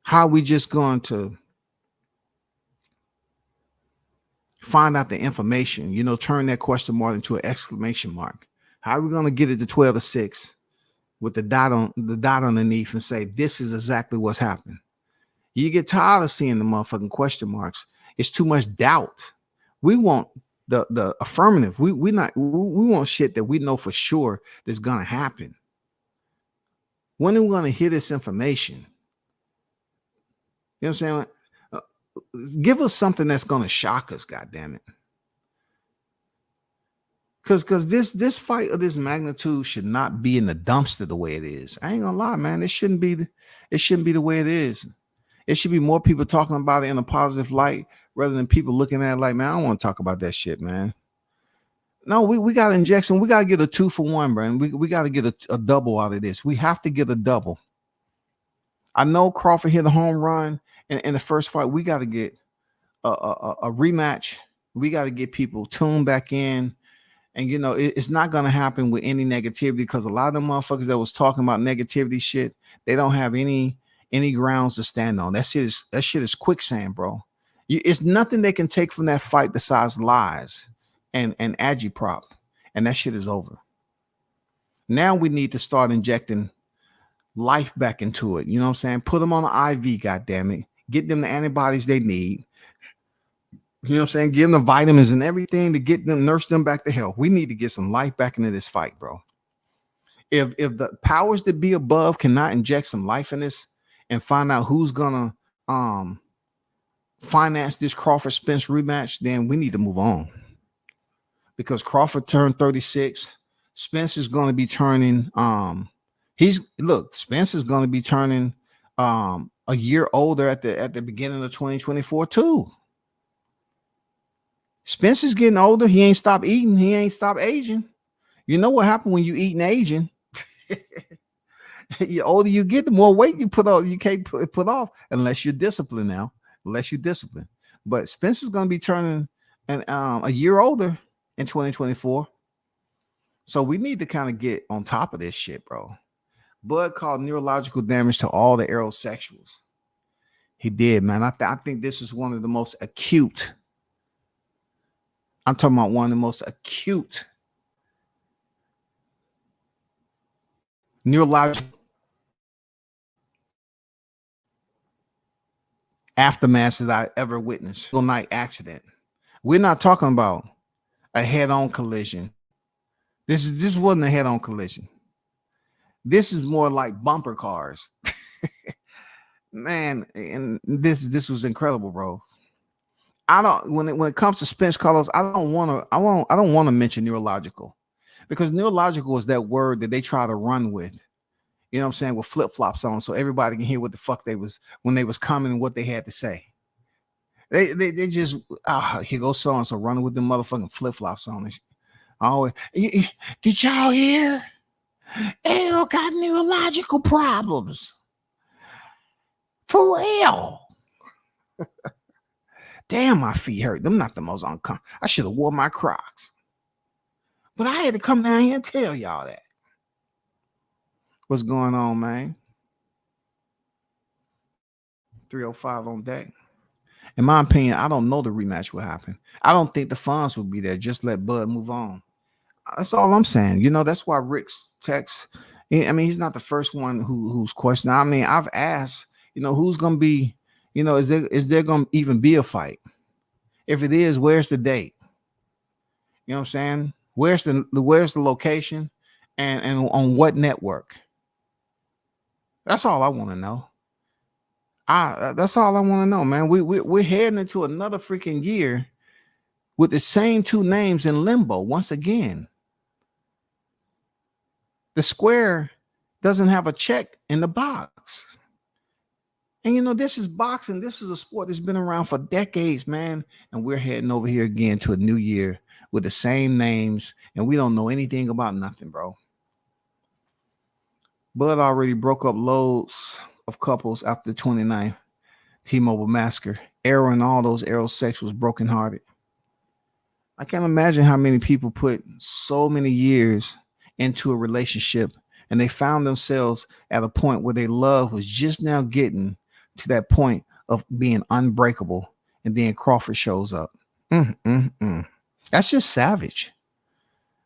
how we just going to find out the information, turn that question mark into an exclamation mark. How are we going to get it to 12-6 with the dot underneath and say, this is exactly what's happened? You get tired of seeing the motherfucking question marks. It's too much doubt. We want the affirmative. We want shit that we know for sure that's going to happen. When are we going to hear this information? You know what I'm saying? Give us something that's going to shock us, goddamn it. Because this fight of this magnitude should not be in the dumpster the way it is. I ain't gonna lie, man. It shouldn't be the way it is. It should be more people talking about it in a positive light rather than people looking at it like, man, I don't want to talk about that shit, man. No, we got an injection. We got to get a 2-for-1, bro. We got to get a double out of this. We have to get a double. I know Crawford hit a home run in the first fight. We got to get a rematch. We got to get people tuned back in. And, it's not going to happen with any negativity because a lot of the motherfuckers that was talking about negativity shit, they don't have any grounds to stand on. That shit is quicksand, bro. It's nothing they can take from that fight besides lies and agitprop. And that shit is over. Now we need to start injecting life back into it. You know what I'm saying? Put them on an IV, goddammit. Get them the antibodies they need. You know what I'm saying? Give them the vitamins and everything to get them, nurse them back to health. We need to get some life back into this fight, bro. If the powers that be above cannot inject some life in this and find out who's gonna finance this Crawford Spence rematch, then we need to move on. Because Crawford turned 36. Spence is gonna be turning Spence is gonna be turning a year older at the beginning of 2024 too. Spence is getting older. He ain't stopped eating. He ain't stopped aging. You know what happened when you eat and aging? The older you get, the more weight you put on. You can't put off unless you're disciplined now. Unless you're disciplined. But Spence is going to be turning a year older in 2024. So we need to kind of get on top of this shit, bro. Bud caused neurological damage to all the aerosexuals. He did, man. I think this is one of the most acute. I'm talking about one of the most acute neurological aftermath that I ever witnessed. Night accident. We're not talking about a head-on collision. This wasn't a head-on collision. This is more like bumper cars. Man, and this was incredible, bro. I don't when it comes to Spence, Carlos, I don't want to mention neurological because neurological is that word that they try to run with. You know what I'm saying? With flip-flops on so everybody can hear what the fuck they was when they was coming and what they had to say. They just here goes so-and-so running with the motherfucking flip-flops on. Always, did y'all hear? They all got neurological problems. For real. Damn, my feet hurt. Them not the most uncomfortable. I should have wore my Crocs. But I had to come down here and tell y'all that. What's going on, man? 305 on deck. In my opinion, I don't know the rematch will happen. I don't think the funds will be there. Just let Bud move on. That's all I'm saying. That's why Rick's text. I mean, he's not the first one who's questioning. I mean, I've asked, who's going to be, is there going to even be a fight? If it is, where's the date? You know what I'm saying? Where's the location, and on what network? That's all I want to know. That's all I want to know, man. We're heading into another freaking year with the same two names in limbo once again. The square doesn't have a check in the box. And you know, this is boxing. This is a sport that's been around for decades, man. And we're heading over here again to a new year with the same names, and we don't know anything about nothing, bro. Bud already broke up loads of couples after the 29th T-Mobile massacre. Arrow and all those aerosexuals brokenhearted. I can't imagine how many people put so many years into a relationship and they found themselves at a point where their love was just now getting to that point of being unbreakable, and then Crawford shows up. That's just savage,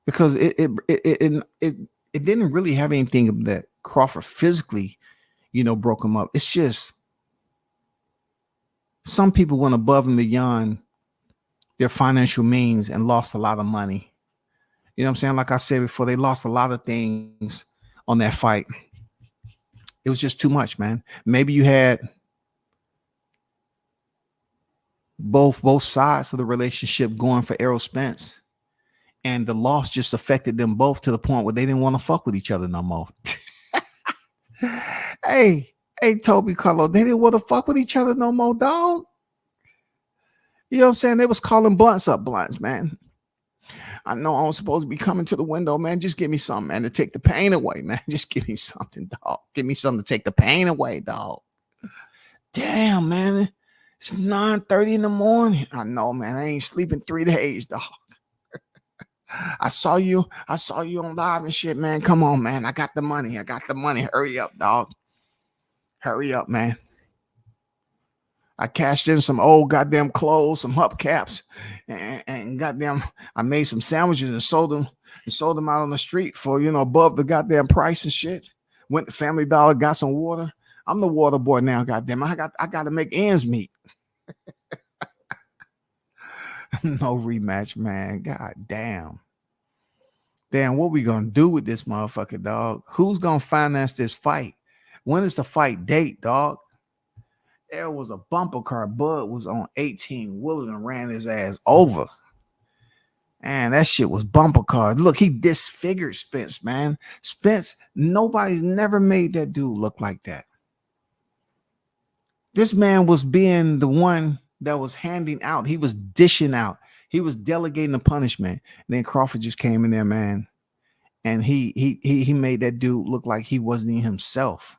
because it didn't really have anything that Crawford physically, broke him up. It's just some people went above and beyond their financial means and lost a lot of money. You know what I'm saying? Like I said before, they lost a lot of things on that fight. It was just too much, man. Maybe you had both sides of the relationship going for Errol Spence, and the loss just affected them both to the point where they didn't want to fuck with each other no more. Hey, Toby Carlo, they didn't want to fuck with each other no more, dog. You know what I'm saying? They was calling blunts up blunts, man. I know I'm supposed to be coming to the window, man. Just give me something, man, to take the pain away, man. Just give me something, dog. Give me something to take the pain away, dog. Damn, man. It's 9:30 in the morning. I know, man. I ain't sleeping 3 days, dog. I saw you on live and shit, man. Come on, man. I got the money. Hurry up, dog. Hurry up, man. I cashed in some old goddamn clothes, some hubcaps, and goddamn, I made some sandwiches and sold them out on the street for, above the goddamn price and shit. Went to Family Dollar, got some water. I'm the water boy now, goddamn. I got to make ends meet. No rematch, man. God damn. Damn, what we gonna do with this motherfucker, dog? Who's gonna finance this fight? When is the fight date, dog? There was a bumper car. Bud was on 18 Willard and ran his ass over. Man, that shit was bumper car. Look, he disfigured Spence, man. Spence, nobody's never made that dude look like that. This man was being the one that was handing out. He was dishing out. He was delegating the punishment. And then Crawford just came in there, man. And he made that dude look like he wasn't even himself.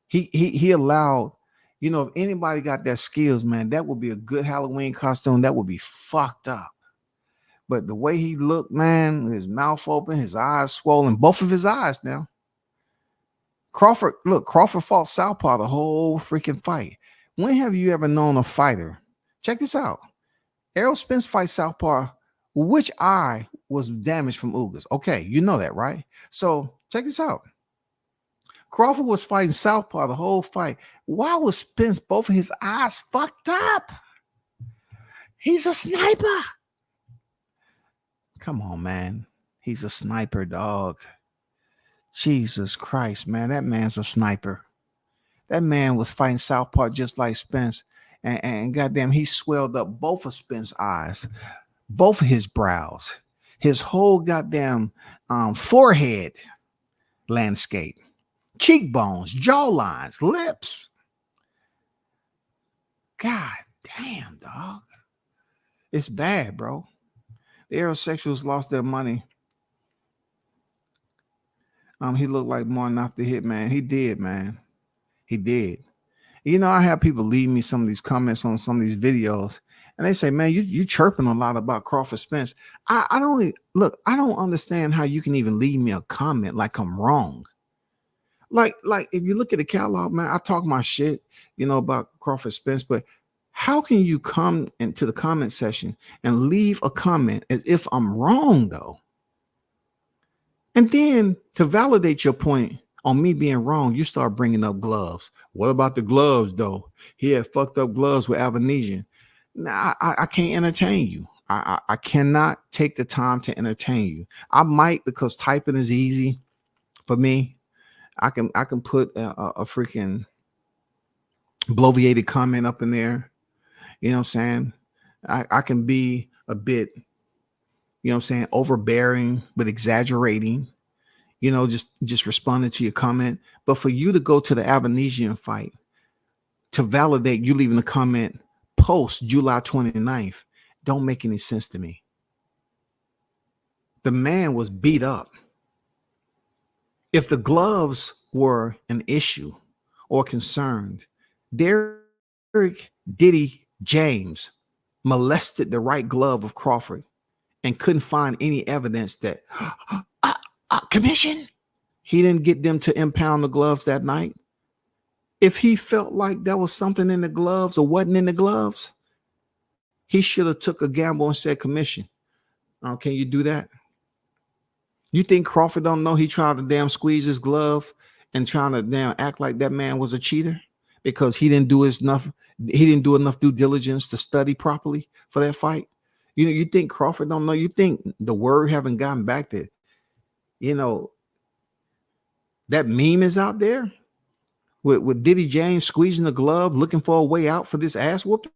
He allowed, if anybody got that skills, man, that would be a good Halloween costume. That would be fucked up. But the way he looked, man, his mouth open, his eyes swollen, both of his eyes now. Crawford fought southpaw the whole freaking fight. When have you ever known a fighter? Check this out. Errol Spence fights southpaw. Which eye was damaged from Ugas? Okay, you know that, right? So check this out. Crawford was fighting southpaw the whole fight. Why was Spence both of his eyes fucked up? He's a sniper. Come on, man. He's a sniper, dog. Jesus Christ, man. That man's a sniper. That man was fighting southpaw just like Spence. And goddamn, he swelled up both of Spence's eyes, both of his brows, his whole goddamn forehead landscape, cheekbones, jawlines, lips. God damn, dog. It's bad, bro. The aerosexuals lost their money. He looked like Martin off the hit, man. He did, man. He did. I have people leave me some of these comments on some of these videos, and they say, man, you chirping a lot about Crawford Spence. I don't understand how you can even leave me a comment like I'm wrong. Like if you look at the catalog, man, I talk my shit, about Crawford Spence, but how can you come into the comment section and leave a comment as if I'm wrong, though? And then to validate your point on me being wrong, you start bringing up gloves. What about the gloves, though? He had fucked up gloves with Avanesian. Nah, I can't entertain you. I cannot take the time to entertain you. I might, because typing is easy for me. I can put a freaking bloviated comment up in there. You know what I'm saying? I can be a bit, you know what I'm saying, overbearing but exaggerating, just responding to your comment. But for you to go to the Avanesian fight to validate you leaving a comment post July 29th don't make any sense to me. The man was beat up. If the gloves were an issue or concerned, Derek Diddy James molested the right glove of Crawford and couldn't find any evidence that commission. He didn't get them to impound the gloves that night. If he felt like there was something in the gloves or wasn't in the gloves, he should have took a gamble and said, commission, can you do that? You think Crawford don't know he tried to damn squeeze his glove and trying to damn act like that man was a cheater because he didn't do enough due diligence to study properly for that fight? You think Crawford don't know? You think the word haven't gotten back that, that meme is out there with Diddy James squeezing the glove, looking for a way out for this ass whooping?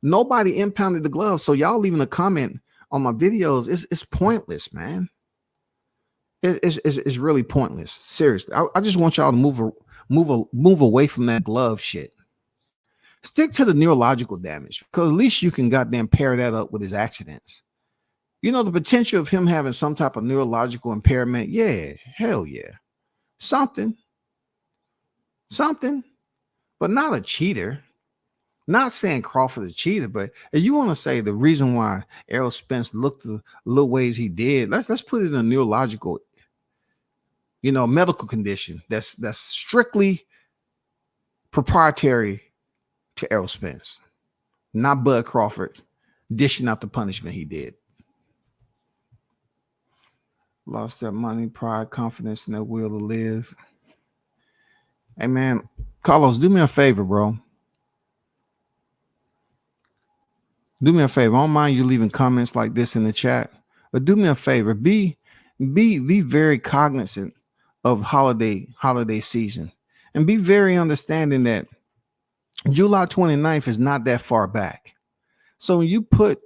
Nobody impounded the glove. So y'all leaving a comment on my videos, it's pointless, man. It's really pointless. Seriously. I just want y'all to move away from that glove shit. Stick to the neurological damage, because at least you can goddamn pair that up with his accidents. The potential of him having some type of neurological impairment. Yeah, hell yeah. Something, but not a cheater. Not saying Crawford a cheater, but if you want to say the reason why Errol Spence looked the little ways he did, let's put it in a neurological, medical condition that's strictly proprietary to Errol Spence, not Bud Crawford dishing out the punishment he did. Lost their money, pride, confidence, and their will to live. Hey man, Carlos, do me a favor, bro. Do me a favor. I don't mind you leaving comments like this in the chat, but do me a favor. Be very cognizant of holiday season, and be very understanding that July 29th is not that far back. So when you put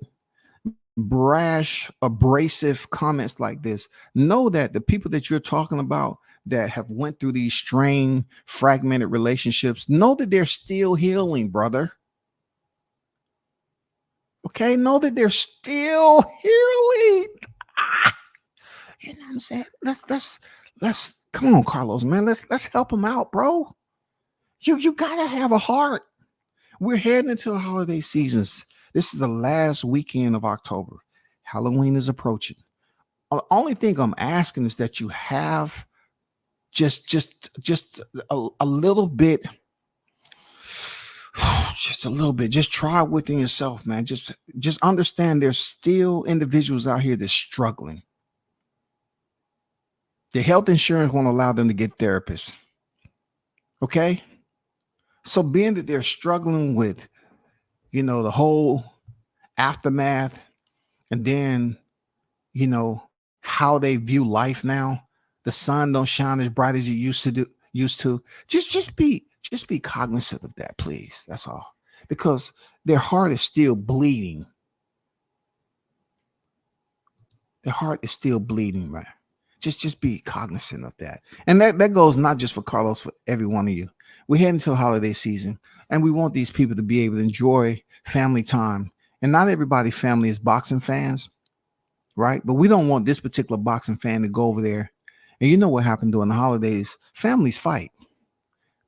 brash, abrasive comments like this, know that the people that you're talking about that have went through these strained, fragmented relationships, know that they're still healing, brother. Okay, know that they're still healing. You know what I'm saying? Let's come on, Carlos, man. Let's help them out, bro. You gotta have a heart. We're heading into the holiday seasons. This is the last weekend of October. Halloween is approaching. The only thing I'm asking is that you have just a little bit. Just a little bit. Just try within yourself, man. Just understand there's still individuals out here that's struggling. The health insurance won't allow them to get therapists. Okay? So being that they're struggling with, the whole aftermath, and then, how they view life now, the sun don't shine as bright as it used to. Just be cognizant of that, please. That's all. Because their heart is still bleeding. Their heart is still bleeding, right? Just be cognizant of that. And that goes not just for Carlos, for every one of you. We're heading to the holiday season, and we want these people to be able to enjoy family time. And not everybody family is boxing fans, right? But we don't want this particular boxing fan to go over there. And you know what happened during the holidays? Families fight.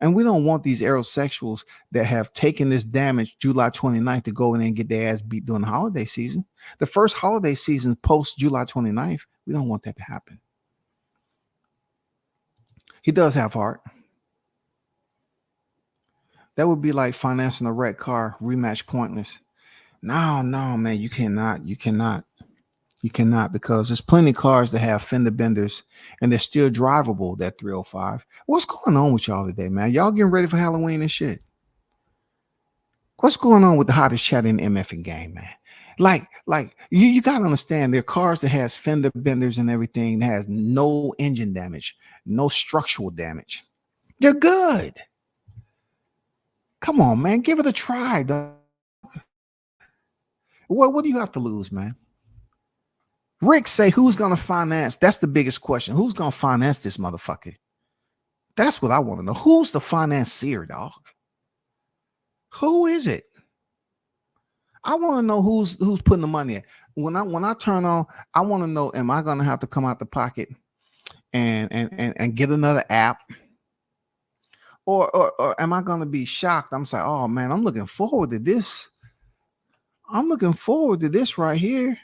And we don't want these aerosexuals that have taken this damage July 29th to go in and get their ass beat during the holiday season. The first holiday season post July 29th, we don't want that to happen. He does have heart. That would be like financing a wrecked car, rematch pointless. No, man, you cannot, because there's plenty of cars that have fender benders and they're still drivable, that 305. What's going on with y'all today, man? Y'all getting ready for Halloween and shit? What's going on with the hottest chat in the MFing game, man? Like you gotta understand, there are cars that has fender benders and everything that has no engine damage, no structural damage. They're good. Come on, man, give it a try. What do you have to lose, man? Rick say, who's gonna finance? That's the biggest question. Who's gonna finance this motherfucker? That's what I want to know. Who's the financier, dog? Who is it? I want to know who's putting the money in. When I turn on, I want to know, am I gonna have to come out the pocket and get another app? Or am I gonna be shocked? I'm saying, oh man, I'm looking forward to this. I'm looking forward to this right here.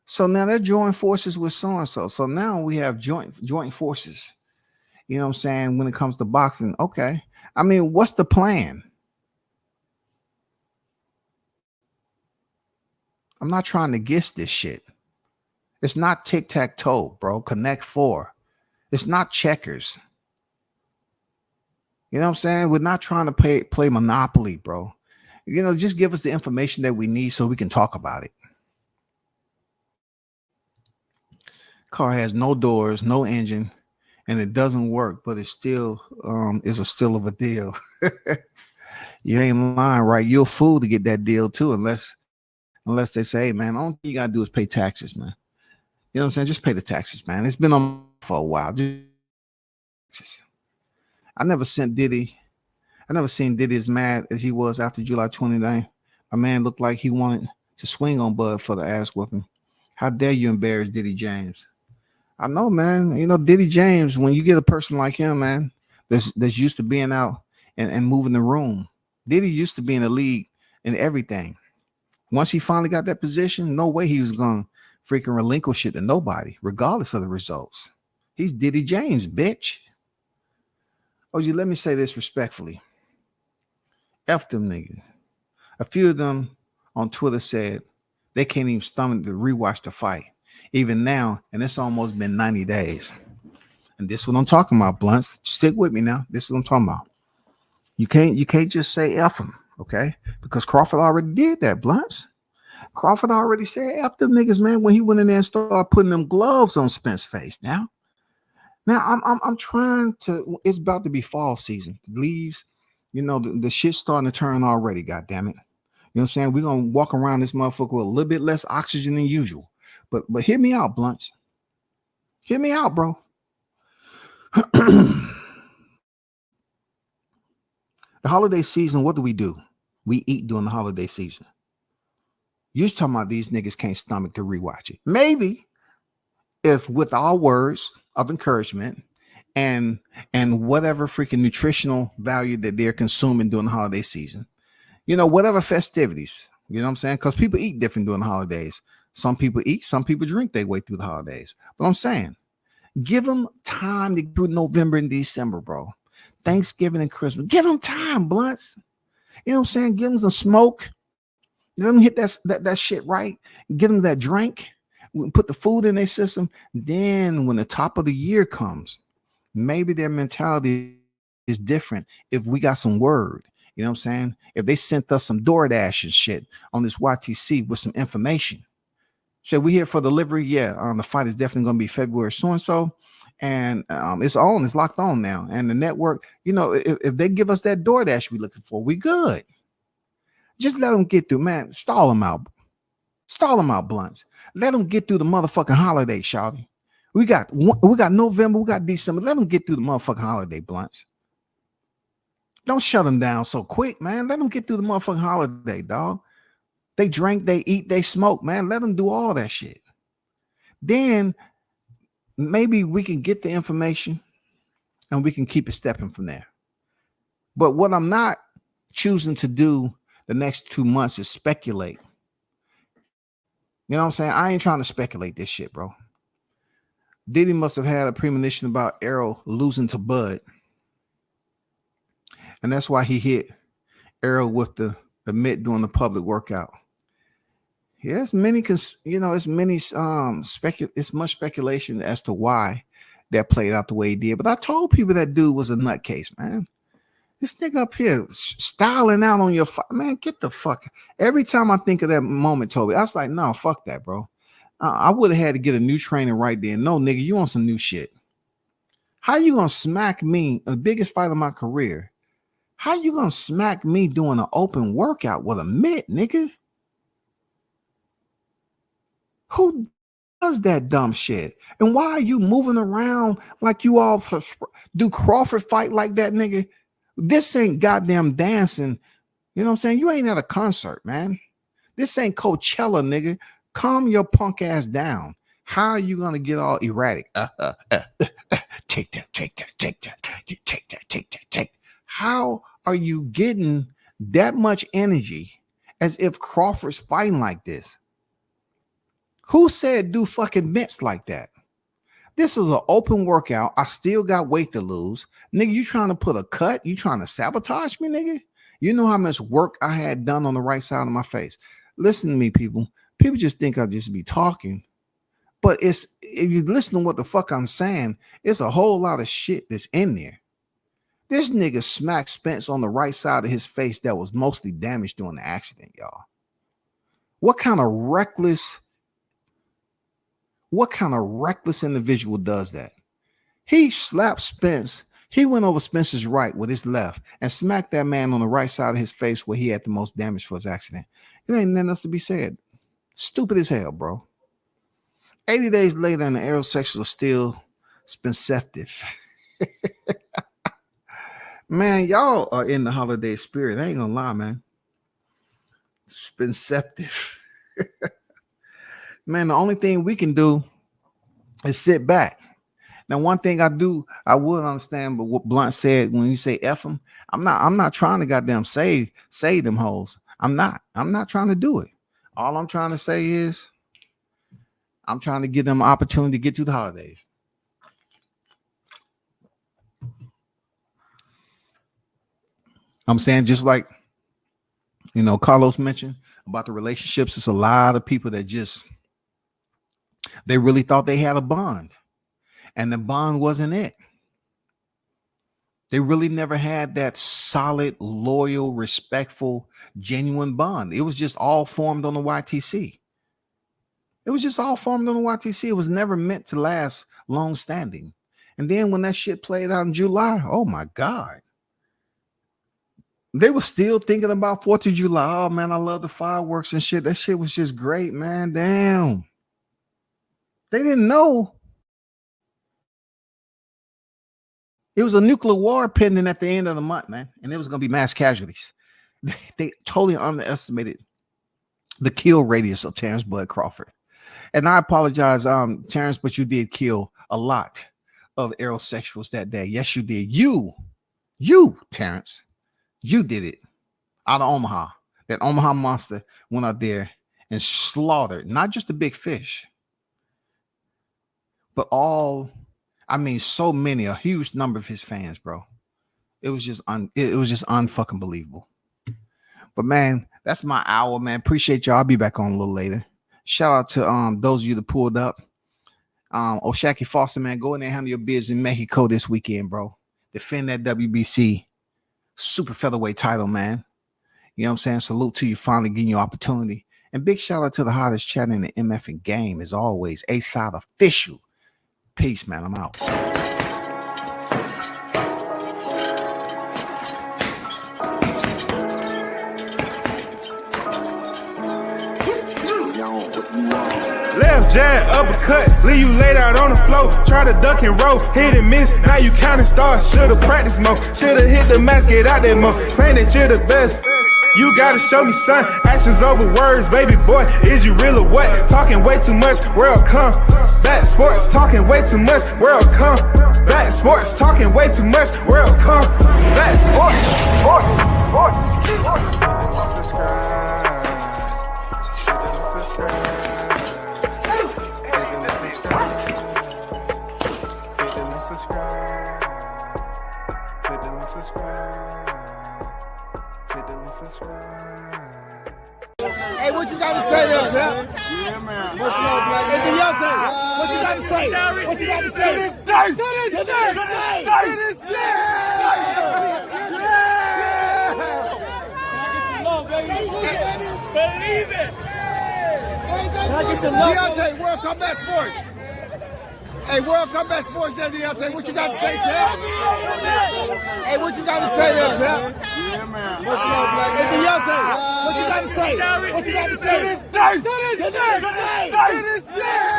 So now they're joining forces with so and so. So now we have joint forces. You know what I'm saying? When it comes to boxing, okay. I mean, what's the plan? I'm not trying to guess this shit. It's not tic-tac-toe, bro. Connect Four. It's not checkers. You know what I'm saying? We're not trying to play Monopoly, bro. You know, just give us the information that we need so we can talk about it. Car has no doors, no engine, and it doesn't work, but it still is a still of a deal. You ain't lying, right? You're a fool to get that deal too, unless they say, hey, man, all you gotta do is pay taxes, man. You know what I'm saying? Just pay the taxes, man. It's been on for a while. Just I never seen Diddy as mad as he was after July 29th. A man looked like he wanted to swing on Bud for the ass whooping. How dare you embarrass Diddy James? I know, man. You know, Diddy James, when you get a person like him, man, that's used to being out and moving the room. Diddy used to be in the league and everything. Once he finally got that position, no way he was going to freaking relinquish it to nobody, regardless of the results. He's Diddy James, bitch. Oh, you let me say this respectfully. F them niggas. A few of them on Twitter said they can't even stomach to rewatch the fight. Even now, and it's almost been 90 days. And this is what I'm talking about, Blunts. Stick with me now. This is what I'm talking about. You can't just say F them, okay? Because Crawford already did that, Blunts. Crawford already said F them niggas, man, when he went in there and started putting them gloves on Spence's face. Now I'm trying to. It's about to be fall season. Leaves, you know, the shit's starting to turn already. God damn it. You know what I'm saying? We're gonna walk around this motherfucker with a little bit less oxygen than usual. But hear me out, Blunts. Hear me out, bro. The holiday season, what do? We eat during the holiday season. You're talking about these niggas can't stomach to rewatch it. Maybe if with our words of encouragement and whatever freaking nutritional value that they're consuming during the holiday season, you know, whatever festivities, you know what I'm saying? Because people eat different during the holidays. Some people eat, some people drink their way through the holidays. But I'm saying, give them time to do November and December, bro. Thanksgiving and Christmas. Give them time, Blunts. You know what I'm saying? Give them some smoke. Let them hit that shit right. Give them that drink. Put the food in their system. Then when the top of the year comes, maybe their mentality is different. If we got some word, you know what I'm saying? If they sent us some DoorDash and shit on this YTC with some information. So we here for delivery. Yeah, the fight is definitely going to be February so-and-so. And it's locked on now. And the network, you know, if they give us that DoorDash we looking for, we good. Just let them get through, man. Stall them out. Blunts. Let them get through the motherfucking holiday, shawty. We got November, we got December. Let them get through the motherfucking holiday, Blunts. Don't shut them down so quick, man. Let them get through the motherfucking holiday, dog. They drink, they eat, they smoke, man. Let them do all that shit. Then maybe we can get the information and we can keep it stepping from there. But what I'm not choosing to do the next 2 months is speculate. You know what I'm saying? I ain't trying to speculate this shit, bro. Diddy must have had a premonition about Errol losing to Bud. And that's why he hit Errol with the mitt during the public workout. Yeah, it's much speculation as to why that played out the way it did. But I told people that dude was a nutcase, man. This nigga up here styling out on your man. Get the fuck. Every time I think of that moment, Toby, I was like, no, fuck that, bro. I would have had to get a new trainer right there. No, nigga, you on some new shit. How you gonna smack me, the biggest fight of my career? How you gonna smack me doing an open workout with a mitt, nigga? Who does that dumb shit? And why are you moving around like you all do Crawford fight like that, nigga? This ain't goddamn dancing. You know what I'm saying? You ain't at a concert, man. This ain't Coachella, nigga. Calm your punk ass down. How are you gonna get all erratic? Take that, take that, take that, take that, take that, take. How are you getting that much energy as if Crawford's fighting like this? Who said do fucking mitts like that? This is an open workout. I still got weight to lose. Nigga, you trying to put a cut? You trying to sabotage me, nigga? You know how much work I had done on the right side of my face. Listen to me, people. People just think I just be talking. But if you listen to what the fuck I'm saying, it's a whole lot of shit that's in there. This nigga smacked Spence on the right side of his face that was mostly damaged during the accident, y'all. What kind of reckless individual does that? He slapped Spence. He went over Spence's right with his left and smacked that man on the right side of his face where he had the most damage for his accident. It ain't nothing else to be said. Stupid as hell, bro. 80 days later, and the aerosexual is still spenceptive. Man, y'all are in the holiday spirit. I ain't gonna lie, man. Spenceptive. Man, the only thing we can do is sit back. Now, one thing I would understand, but what Blunt said when you say F them, I'm not trying to goddamn save them hoes. I'm not trying to do it. All I'm trying to say is I'm trying to give them an opportunity to get through the holidays. I'm saying, just like, you know, Carlos mentioned about the relationships, it's a lot of people that they really thought they had a bond, and the bond wasn't it. They really never had that solid, loyal, respectful, genuine bond. It was just all formed on the YTC. It was never meant to last long standing. And then when that shit played out in July, oh my God. They were still thinking about 4th of July. Oh man, I love the fireworks and shit. That shit was just great, man. Damn. They didn't know it was a nuclear war pending at the end of the month, man. And it was going to be mass casualties. They totally underestimated the kill radius of Terrence Bud Crawford. And I apologize, Terrence, but you did kill a lot of aerosexuals that day. Yes, you did. You, Terrence, you did it out of Omaha. That Omaha monster went out there and slaughtered not just the big fish, but so many, a huge number of his fans, bro. It was just unfucking believable. But man, that's my hour, man. Appreciate y'all. I'll be back on a little later. Shout out to those of you that pulled up. Oshaki Foster, man, go in there and handle your business in Mexico this weekend, bro. Defend that WBC super featherweight title, man. You know what I'm saying? Salute to you finally getting your opportunity. And big shout out to the hottest chat in the MF game, as always. A-Side Official. Peace, man. I'm out. Left jab, uppercut, leave you laid out on the floor. Try to duck and roll, hit and miss. Now you counting stars, should've practiced more. Should've hit the mask, get out there more. Claim that you're the best. You gotta show me, son. Actions over words, baby boy. Is you real or what? Talking way too much, world come. Back sports, talking way too much, world come. Back sports, talking way too much, world come. Back Hey, what you got to say there, champ? Yeah, man. What's up, black man? It's your turn. What you got to say? What you got to say? To this day! To this day! To this day! Yeah! Believe it. Deontay, World Combat Sports. Hey, World Combat Sports there, Deontay. What you got to say, champ? Hey, what you got to say there, champ? Yeah, man. What's up, Black? Hey, Deontay, what you got to say? What you got to say? To this day! To this day! To this day!